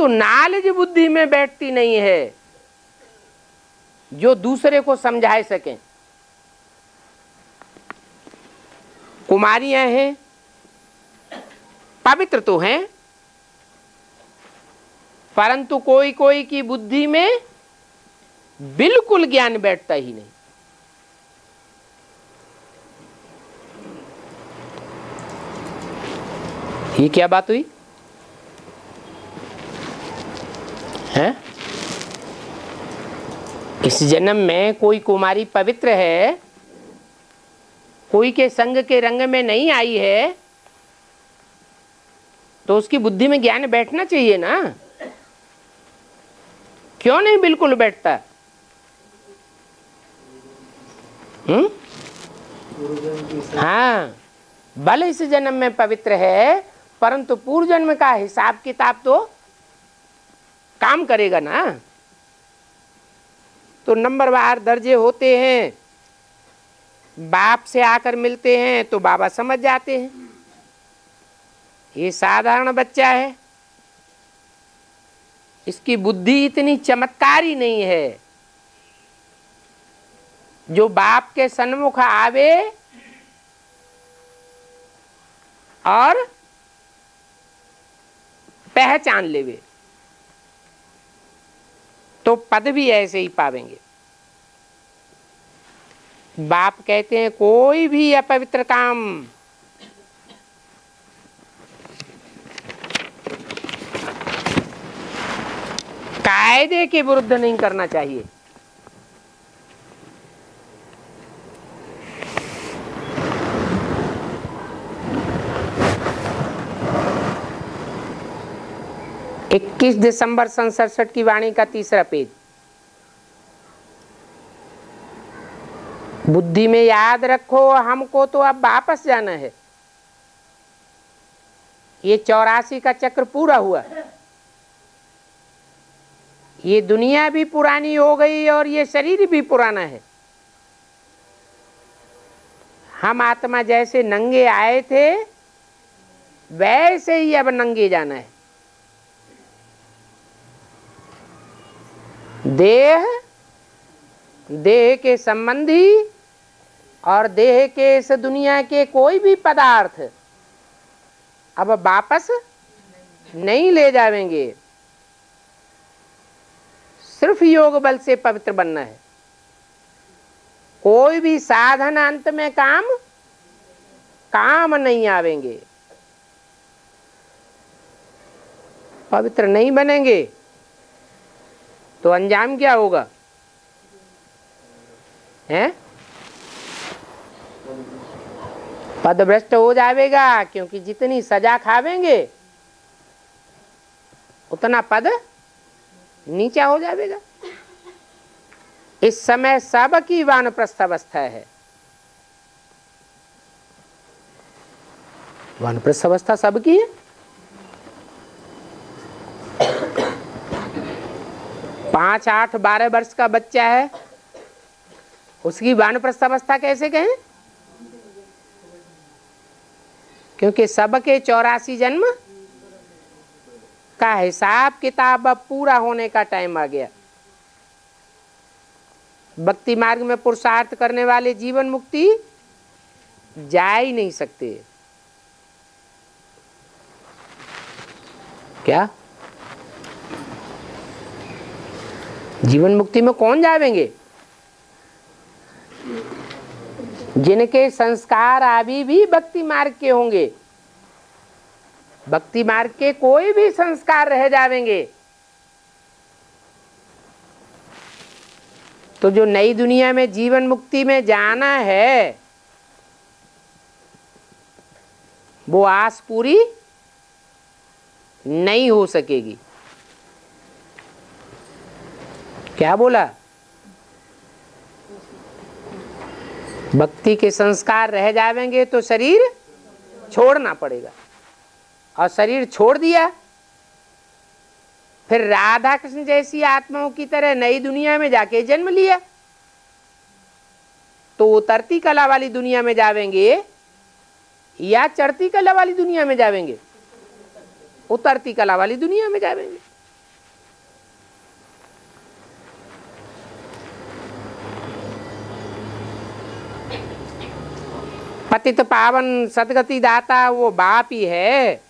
नॉलेज बुद्धि में बैठती नहीं है जो दूसरे को समझा सके। कुमारियां हैं, पवित्र तो हैं, परंतु कोई कोई की बुद्धि में बिल्कुल ज्ञान बैठता ही नहीं। ये क्या बात हुई है? इस जन्म में कोई कुमारी पवित्र है, कोई के संग के रंग में नहीं आई है, तो उसकी बुद्धि में ज्ञान बैठना चाहिए ना। क्यों नहीं बिल्कुल बैठता? हाँ, भले इस जन्म में पवित्र है, परंतु पूर्व जन्म का हिसाब किताब तो काम करेगा ना। तो नंबरवार दर्जे होते हैं, बाप से आकर मिलते हैं तो बाबा समझ जाते हैं ये साधारण बच्चा है, इसकी बुद्धि इतनी चमत्कारी नहीं है जो बाप के सन्मुख आवे और पहचान लेवे, तो पद भी ऐसे ही पावेंगे। बाप कहते हैं कोई भी अपवित्र काम कायदे के विरुद्ध नहीं करना चाहिए। इक्कीस दिसंबर 1967 की वाणी का तीसरा पेज। बुद्धि में याद रखो, हमको तो अब वापस जाना है। ये 84 का चक्र पूरा हुआ, ये दुनिया भी पुरानी हो गई और ये शरीर भी पुराना है। हम आत्मा जैसे नंगे आए थे वैसे ही अब नंगे जाना है। देह देह के संबंधी और देह के इस दुनिया के कोई भी पदार्थ अब वापस नहीं ले जावेंगे। सिर्फ योग बल से पवित्र बनना है। कोई भी साधन अंत में काम नहीं आवेंगे। पवित्र नहीं बनेंगे तो अंजाम क्या होगा? हैं? पदभ्रष्ट हो जाएगा, क्योंकि जितनी सजा खावेंगे उतना पद नीचा हो जाएगा। इस समय सबकी वानप्रस्थ अवस्था है। वानप्रस्थ अवस्था सबकी है। 5, 8, 12 वर्ष का बच्चा है, उसकी वानप्रस्थ अवस्था कैसे कहें? क्योंकि सबके 84 जन्म का हिसाब किताब अब पूरा होने का टाइम आ गया। भक्ति मार्ग में पुरुषार्थ करने वाले जीवन मुक्ति जा ही नहीं सकते। क्या जीवन मुक्ति में कौन जावेंगे? जिनके संस्कार अभी भी भक्ति मार्ग के होंगे। भक्ति मार्ग के कोई भी संस्कार रह जावेंगे तो जो नई दुनिया में जीवन मुक्ति में जाना है वो आस पूरी नहीं हो सकेगी। क्या बोला? भक्ति के संस्कार रह जावेंगे तो शरीर छोड़ना पड़ेगा, और शरीर छोड़ दिया फिर राधा कृष्ण जैसी आत्माओं की तरह नई दुनिया में जाके जन्म लिया तो उतरती कला वाली दुनिया में जावेंगे या चढ़ती कला वाली दुनिया में जावेंगे? उतरती कला वाली दुनिया में जावेंगे। पतित पावन सदगति दाता वो बाप ही है।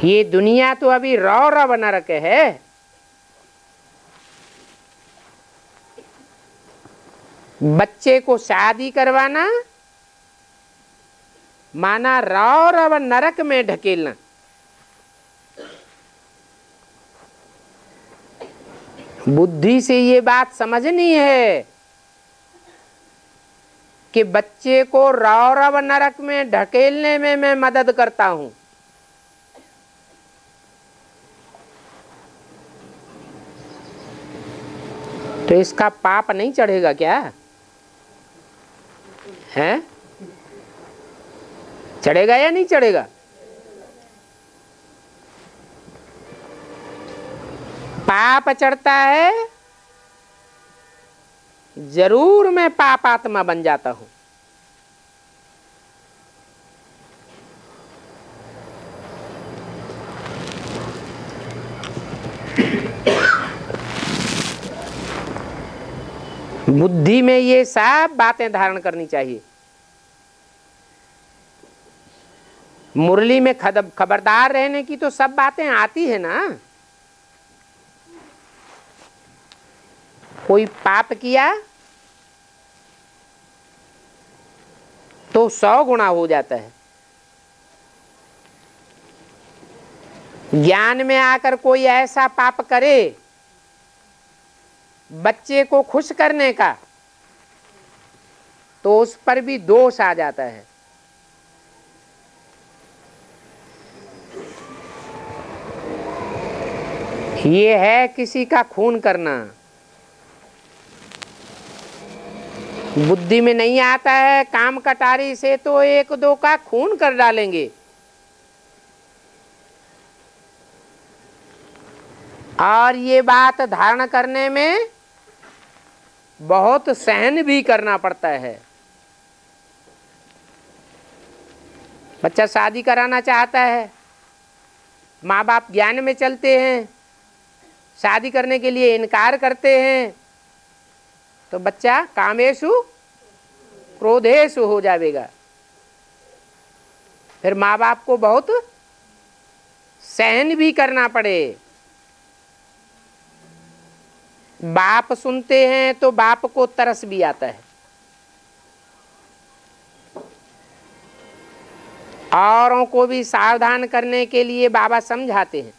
ये दुनिया तो अभी रौरव नरक है। बच्चे को शादी करवाना माना रौरव नरक में ढकेलना। बुद्धि से ये बात समझनी है कि बच्चे को रौरव नरक में ढकेलने में मैं मदद करता हूं। तो इसका पाप नहीं चढ़ेगा क्या? है? चढ़ेगा या नहीं चढ़ेगा? पाप चढ़ता है, जरूर मैं पाप आत्मा बन जाता हूं। बुद्धि में ये सब बातें धारण करनी चाहिए। मुरली में खबरदार रहने की तो सब बातें आती है ना। कोई पाप किया तो 100 गुना हो जाता है। ज्ञान में आकर कोई ऐसा पाप करे बच्चे को खुश करने का तो उस पर भी दोष आ जाता है। ये है किसी का खून करना। बुद्धि में नहीं आता है, काम कटारी से तो 1-2 का खून कर डालेंगे। और ये बात धारण करने में बहुत सहन भी करना पड़ता है। बच्चा शादी कराना चाहता है, माँ बाप ज्ञान में चलते हैं, शादी करने के लिए इनकार करते हैं तो बच्चा कामेशु क्रोधेशु हो जाएगा। फिर माँ बाप को बहुत सहन भी करना पड़े। बाप सुनते हैं तो बाप को तरस भी आता है, औरों को भी सावधान करने के लिए बाबा समझाते हैं।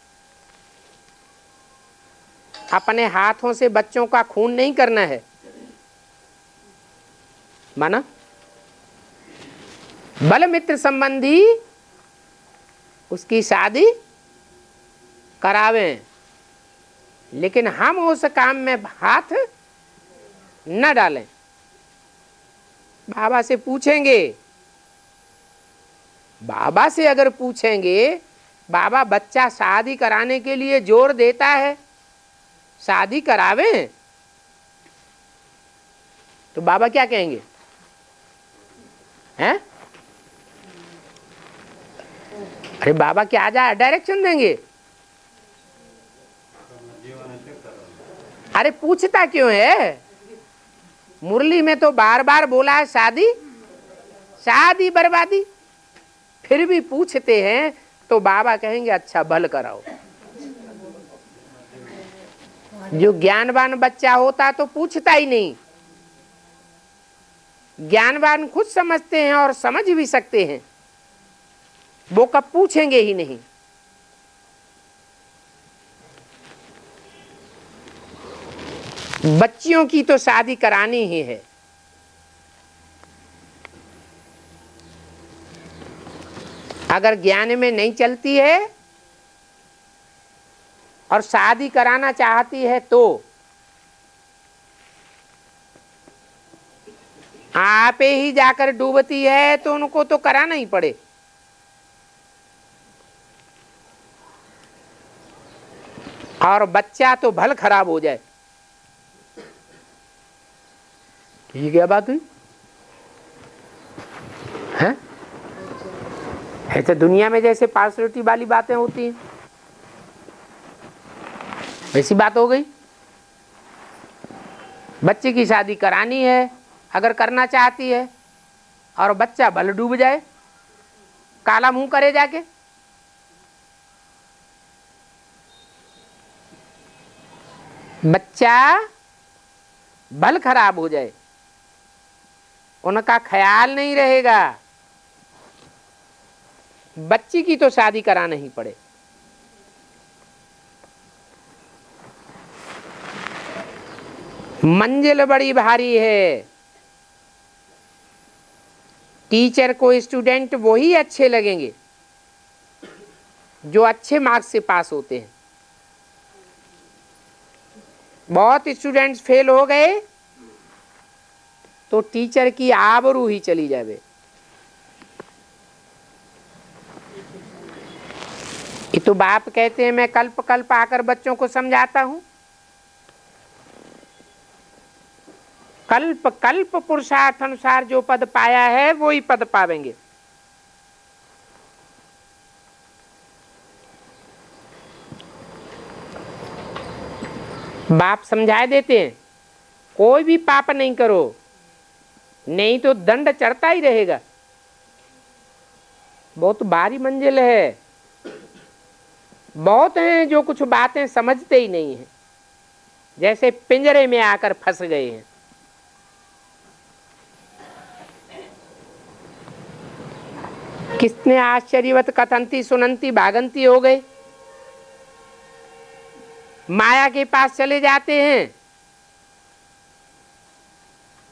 अपने हाथों से बच्चों का खून नहीं करना है, माना बल मित्र संबंधी उसकी शादी करावें, लेकिन हम उस काम में हाथ न डालें। बाबा से पूछेंगे, बाबा से अगर पूछेंगे, बाबा बच्चा शादी कराने के लिए जोर देता है, शादी करावें, तो बाबा क्या कहेंगे? हैं? अरे बाबा क्या जा डायरेक्शन देंगे? अरे पूछता क्यों है? मुरली में तो बार बार बोला है शादी शादी बर्बादी, फिर भी पूछते हैं तो बाबा कहेंगे अच्छा भल कराओ। जो ज्ञानवान बच्चा होता तो पूछता ही नहीं। ज्ञानवान खुद समझते हैं और समझ भी सकते हैं, वो कब पूछेंगे ही नहीं। बच्चियों की तो शादी करानी ही है। अगर ज्ञान में नहीं चलती है और शादी कराना चाहती है तो आप ही जाकर डूबती है तो उनको तो कराना ही पड़े। और बच्चा तो भल खराब हो जाए। ये क्या बात हुई है? ऐसे दुनिया में जैसे पार्शलिटी वाली बातें होती हैं वैसी बात हो गई। बच्चे की शादी करानी है, अगर करना चाहती है और बच्चा भल डूब जाए, काला मुंह करे जाके, बच्चा भल खराब हो जाए, उनका ख्याल नहीं रहेगा। बच्ची की तो शादी कराना ही पड़े। मंजिल बड़ी भारी है। टीचर को स्टूडेंट वही अच्छे लगेंगे जो अच्छे मार्क्स से पास होते हैं। बहुत स्टूडेंट्स फेल हो गए तो टीचर की आबरू ही चली जावे। ये तो बाप कहते हैं मैं कल्प कल्प आकर बच्चों को समझाता हूं। कल्प कल्प पुरुषार्थ अनुसार जो पद पाया है वो ही पद पावेंगे। बाप समझाए देते हैं कोई भी पाप नहीं करो, नहीं तो दंड चढ़ता ही रहेगा। बहुत भारी मंजिल है। बहुत हैं जो कुछ बातें समझते ही नहीं हैं, जैसे पिंजरे में आकर फंस गए हैं। कितने आश्चर्यवत कथंती सुनंती भागंती हो गए, माया के पास चले जाते हैं।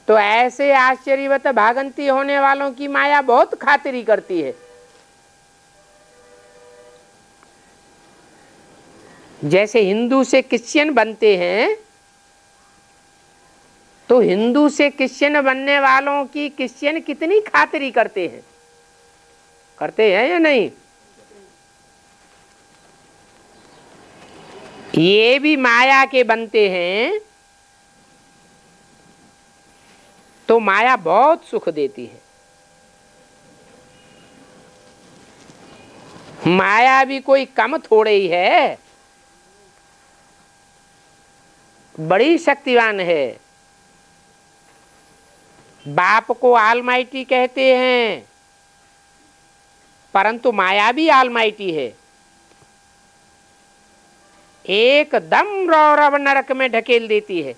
तो ऐसे आश्चर्यवत भागंती होने वालों की माया बहुत खातिरी करती है। जैसे हिंदू से क्रिश्चियन बनते हैं तो हिंदू से क्रिश्चियन बनने वालों की क्रिश्चियन कितनी खातिरी करते हैं, करते हैं या नहीं? ये भी माया के बनते हैं तो माया बहुत सुख देती है। माया भी कोई कम थोड़े ही है। बड़ी शक्तिवान है। बाप को ऑलमाइटी कहते हैं, परंतु माया भी ऑलमाइटी है। एकदम रौरव नरक में ढकेल देती है।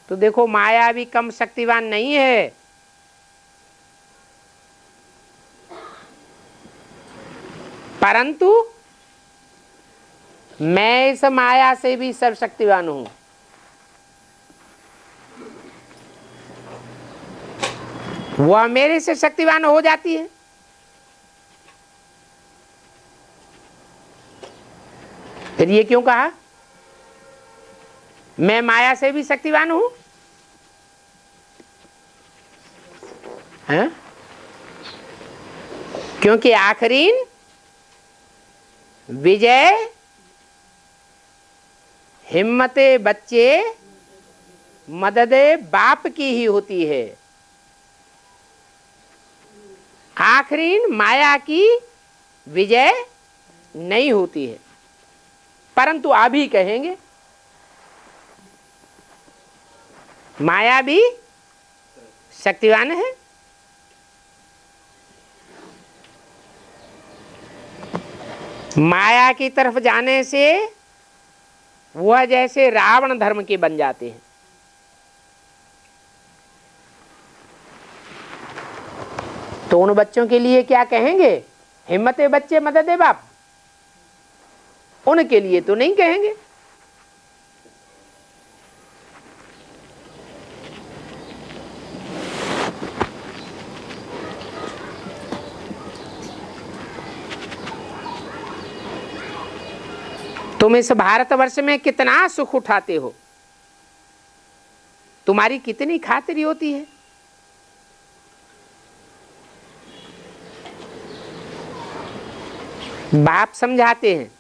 तो देखो माया भी कम शक्तिवान नहीं है। परंतु मैं इस माया से भी सर्वशक्तिवान हूं। वह मेरे से शक्तिवान हो जाती है। फिर ये क्यों कहा मैं माया से भी शक्तिवान हूं? क्योंकि आखिरीन विजय हिम्मते बच्चे मददे बाप की ही होती है। आखिरीन माया की विजय नहीं होती है। परंतु अभी कहेंगे माया भी शक्तिवान है। माया की तरफ जाने से वह जैसे रावण धर्म के बन जाते हैं। तो उन बच्चों के लिए क्या कहेंगे? हिम्मते बच्चे मददे बाप। उनके लिए तो नहीं कहेंगे। तुम इस भारतवर्ष में कितना सुख उठाते हो, तुम्हारी कितनी खातिरी होती है। बाप समझाते हैं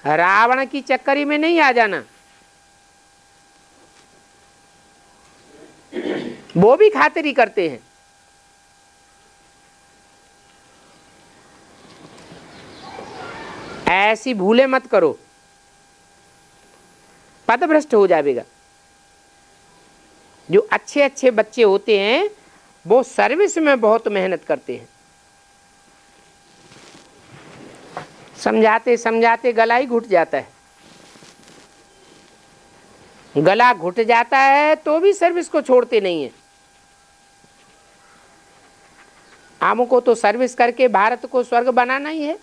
रावण की चक्करी में नहीं आ जाना। वो भी खातिरी करते हैं। ऐसी भूले मत करो, पथभ्रष्ट हो जाएगा। जो अच्छे अच्छे बच्चे होते हैं वो सर्विस में बहुत मेहनत करते हैं। समझाते समझाते गला ही घुट जाता है। गला घुट जाता है तो भी सर्विस को छोड़ते नहीं है। हमको तो सर्विस करके भारत को स्वर्ग बनाना ही है।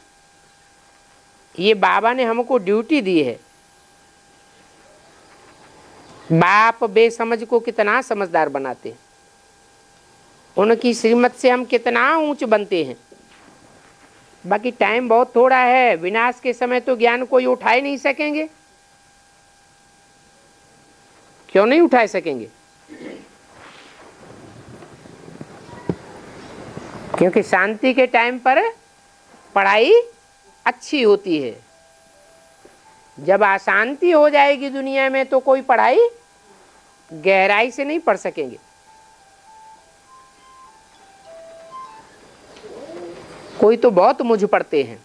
ये बाबा ने हमको ड्यूटी दी है। बाप बेसमझ को कितना समझदार बनाते हैं। उनकी श्रीमत से हम कितना ऊंच बनते हैं। बाकी टाइम बहुत थोड़ा है। विनाश के समय तो ज्ञान कोई उठा ही नहीं सकेंगे। क्यों नहीं उठा सकेंगे? क्योंकि शांति के टाइम पर पढ़ाई अच्छी होती है। जब अशांति हो जाएगी दुनिया में तो कोई पढ़ाई गहराई से नहीं पढ़ सकेंगे। कोई तो बहुत मुझ पड़ते हैं।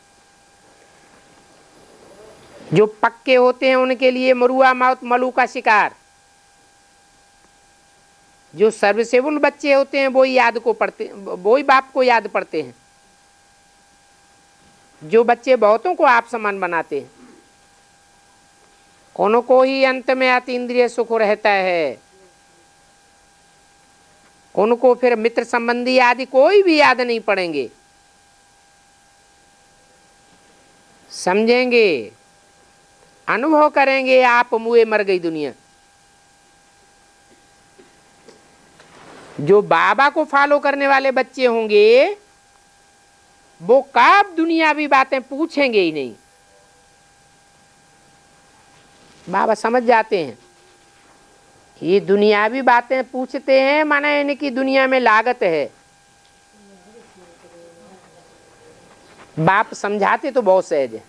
जो पक्के होते हैं उनके लिए मरुआ मौत मलू का शिकार। जो सर्विसेबल बच्चे होते हैं वो याद को पढ़ते, वो ही बाप को याद पढ़ते हैं। जो बच्चे बहुतों को आप समान बनाते हैं उनको ही अंत में अतीन्द्रिय सुख रहता है। उनको फिर मित्र संबंधी आदि कोई भी याद नहीं पड़ेंगे। समझेंगे, अनुभव करेंगे आप मुए मर गई दुनिया। जो बाबा को फॉलो करने वाले बच्चे होंगे वो कब दुनियावी बातें पूछेंगे ही नहीं। बाबा समझ जाते हैं ये दुनियावी बातें पूछते हैं माने इनकी दुनिया में लागत है। बाप समझाते तो बहुत सहज है।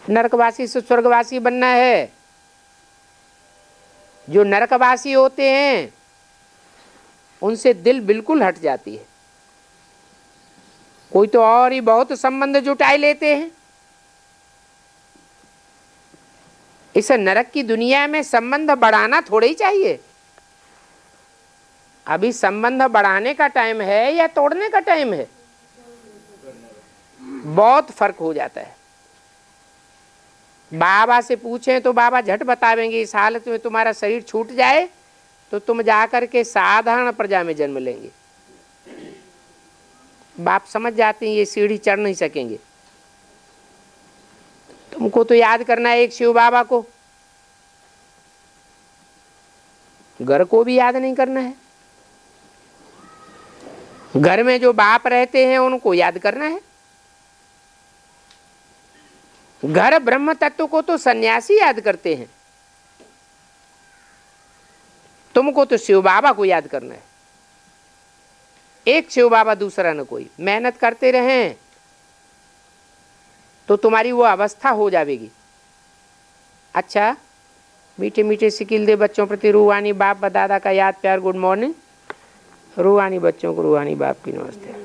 नरकवासी से स्वर्गवासी बनना है। जो नरकवासी होते हैं उनसे दिल बिल्कुल हट जाती है। कोई तो और ही बहुत संबंध जुटाई लेते हैं। इस नरक की दुनिया में संबंध बढ़ाना थोड़ा ही चाहिए। अभी संबंध बढ़ाने का टाइम है या तोड़ने का टाइम है? बहुत फर्क हो जाता है। बाबा से पूछें तो बाबा झट बतावेंगे इस हालत में तुम्हारा शरीर छूट जाए तो तुम जाकर के साधारण प्रजा में जन्म लेंगे। बाप समझ जाते हैं ये सीढ़ी चढ़ नहीं सकेंगे। तुमको तो याद करना है एक शिव बाबा को, घर को भी याद नहीं करना है। घर में जो बाप रहते हैं उनको याद करना है। घर ब्रह्म तत्व को तो सन्यासी याद करते हैं, तुमको तो शिव बाबा को याद करना है। एक शिव बाबा दूसरा न कोई। मेहनत करते रहें तो तुम्हारी वो अवस्था हो जाएगी। अच्छा, मीठे मीठे सिकिल दे बच्चों प्रति रूहानी बाप व दादा का याद प्यार। Good morning. रूहानी बच्चों को रूहानी बाप की नमस्ते।